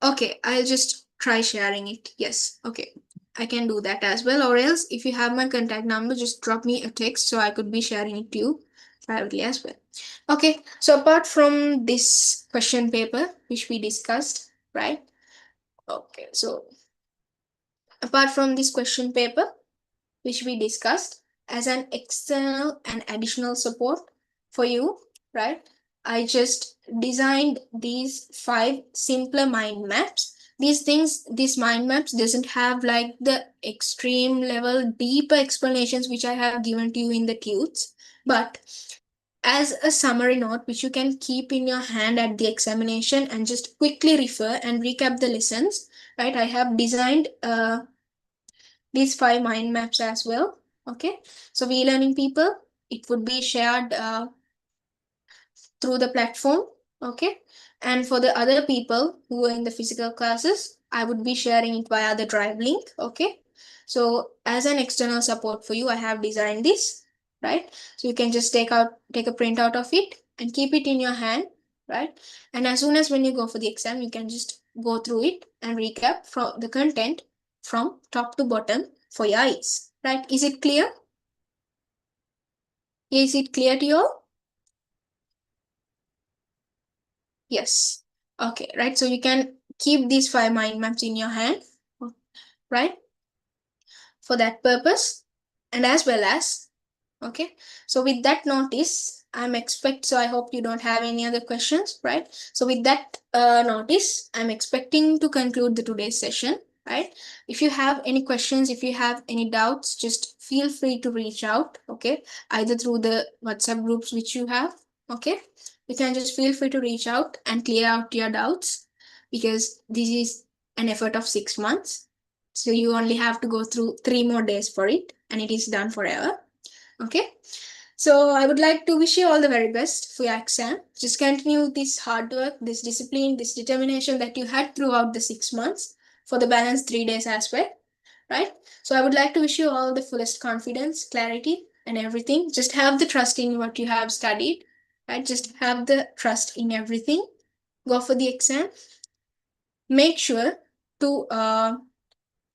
okay, I'll just try sharing it. Yes. Okay. I can do that as well. Or else, if you have my contact number, just drop me a text so I could be sharing it to you privately as well. Okay. So apart from this question paper, which we discussed, right? Okay. So apart from this question paper, which we discussed as an external and additional support for you, right? I just designed these five simpler mind maps. These things, these mind maps doesn't have like the extreme level, deeper explanations which I have given to you in the tudes, but as a summary note which you can keep in your hand at the examination and just quickly refer and recap the lessons, right? I have designed these five mind maps as well. Okay, so we learning people, it would be shared through the platform. Okay, and for the other people who are in the physical classes, I would be sharing it via the drive link. Okay, so as an external support for you, I have designed this, right? So you can just take a print out of it and keep it in your hand, right? And as soon as when you go for the exam, you can just go through it and recap from the content from top to bottom for your eyes, right? Is it clear? Is it clear to you all? Yes. Okay, right. So you can keep these five mind maps in your hand, right? For that purpose. And as well as, okay. So with that notice, so I hope you don't have any other questions, right? So with that notice, I'm expecting to conclude the today's session, right? If you have any questions, if you have any doubts, just feel free to reach out, okay? Either through the WhatsApp groups which you have, okay? You can just feel free to reach out and clear out your doubts because this is an effort of 6 months. So you only have to go through 3 more days for it and it is done forever. Okay. So I would like to wish you all the very best for your exam. Just continue this hard work, this discipline, this determination that you had throughout the 6 months for the balance 3 days as well. Right? So I would like to wish you all the fullest confidence, clarity, and everything. Just have the trust in what you have studied. Right? Just have the trust in everything. Go for the exam. Make sure to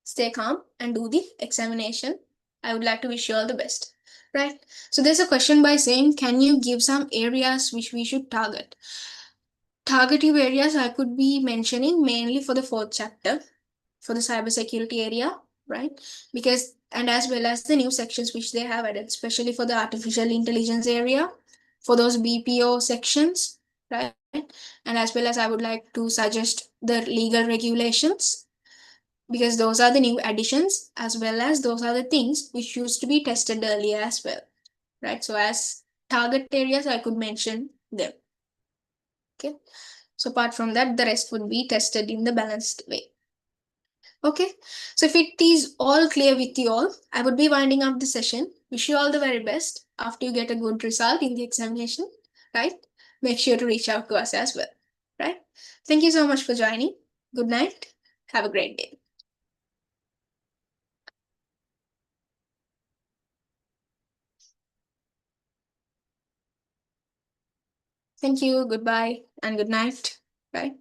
stay calm and do the examination. I would like to wish you all the best. Right. So there's a question by saying, can you give some areas which we should target? Targetive areas I could be mentioning mainly for the fourth chapter, for the cybersecurity area, right? Because, and as well as the new sections which they have added, especially for the artificial intelligence area, for those BPO sections, right? And as well as I would like to suggest the legal regulations, because those are the new additions, as well as those are the things which used to be tested earlier as well, right? So as target areas, I could mention them. Okay. So apart from that, the rest would be tested in the balanced way. Okay. So if it is all clear with you all, I would be winding up the session. Wish you all the very best after you get a good result in the examination, right? Make sure to reach out to us as well, right? Thank you so much for joining. Good night. Have a great day. Thank you. Goodbye and good night. Bye.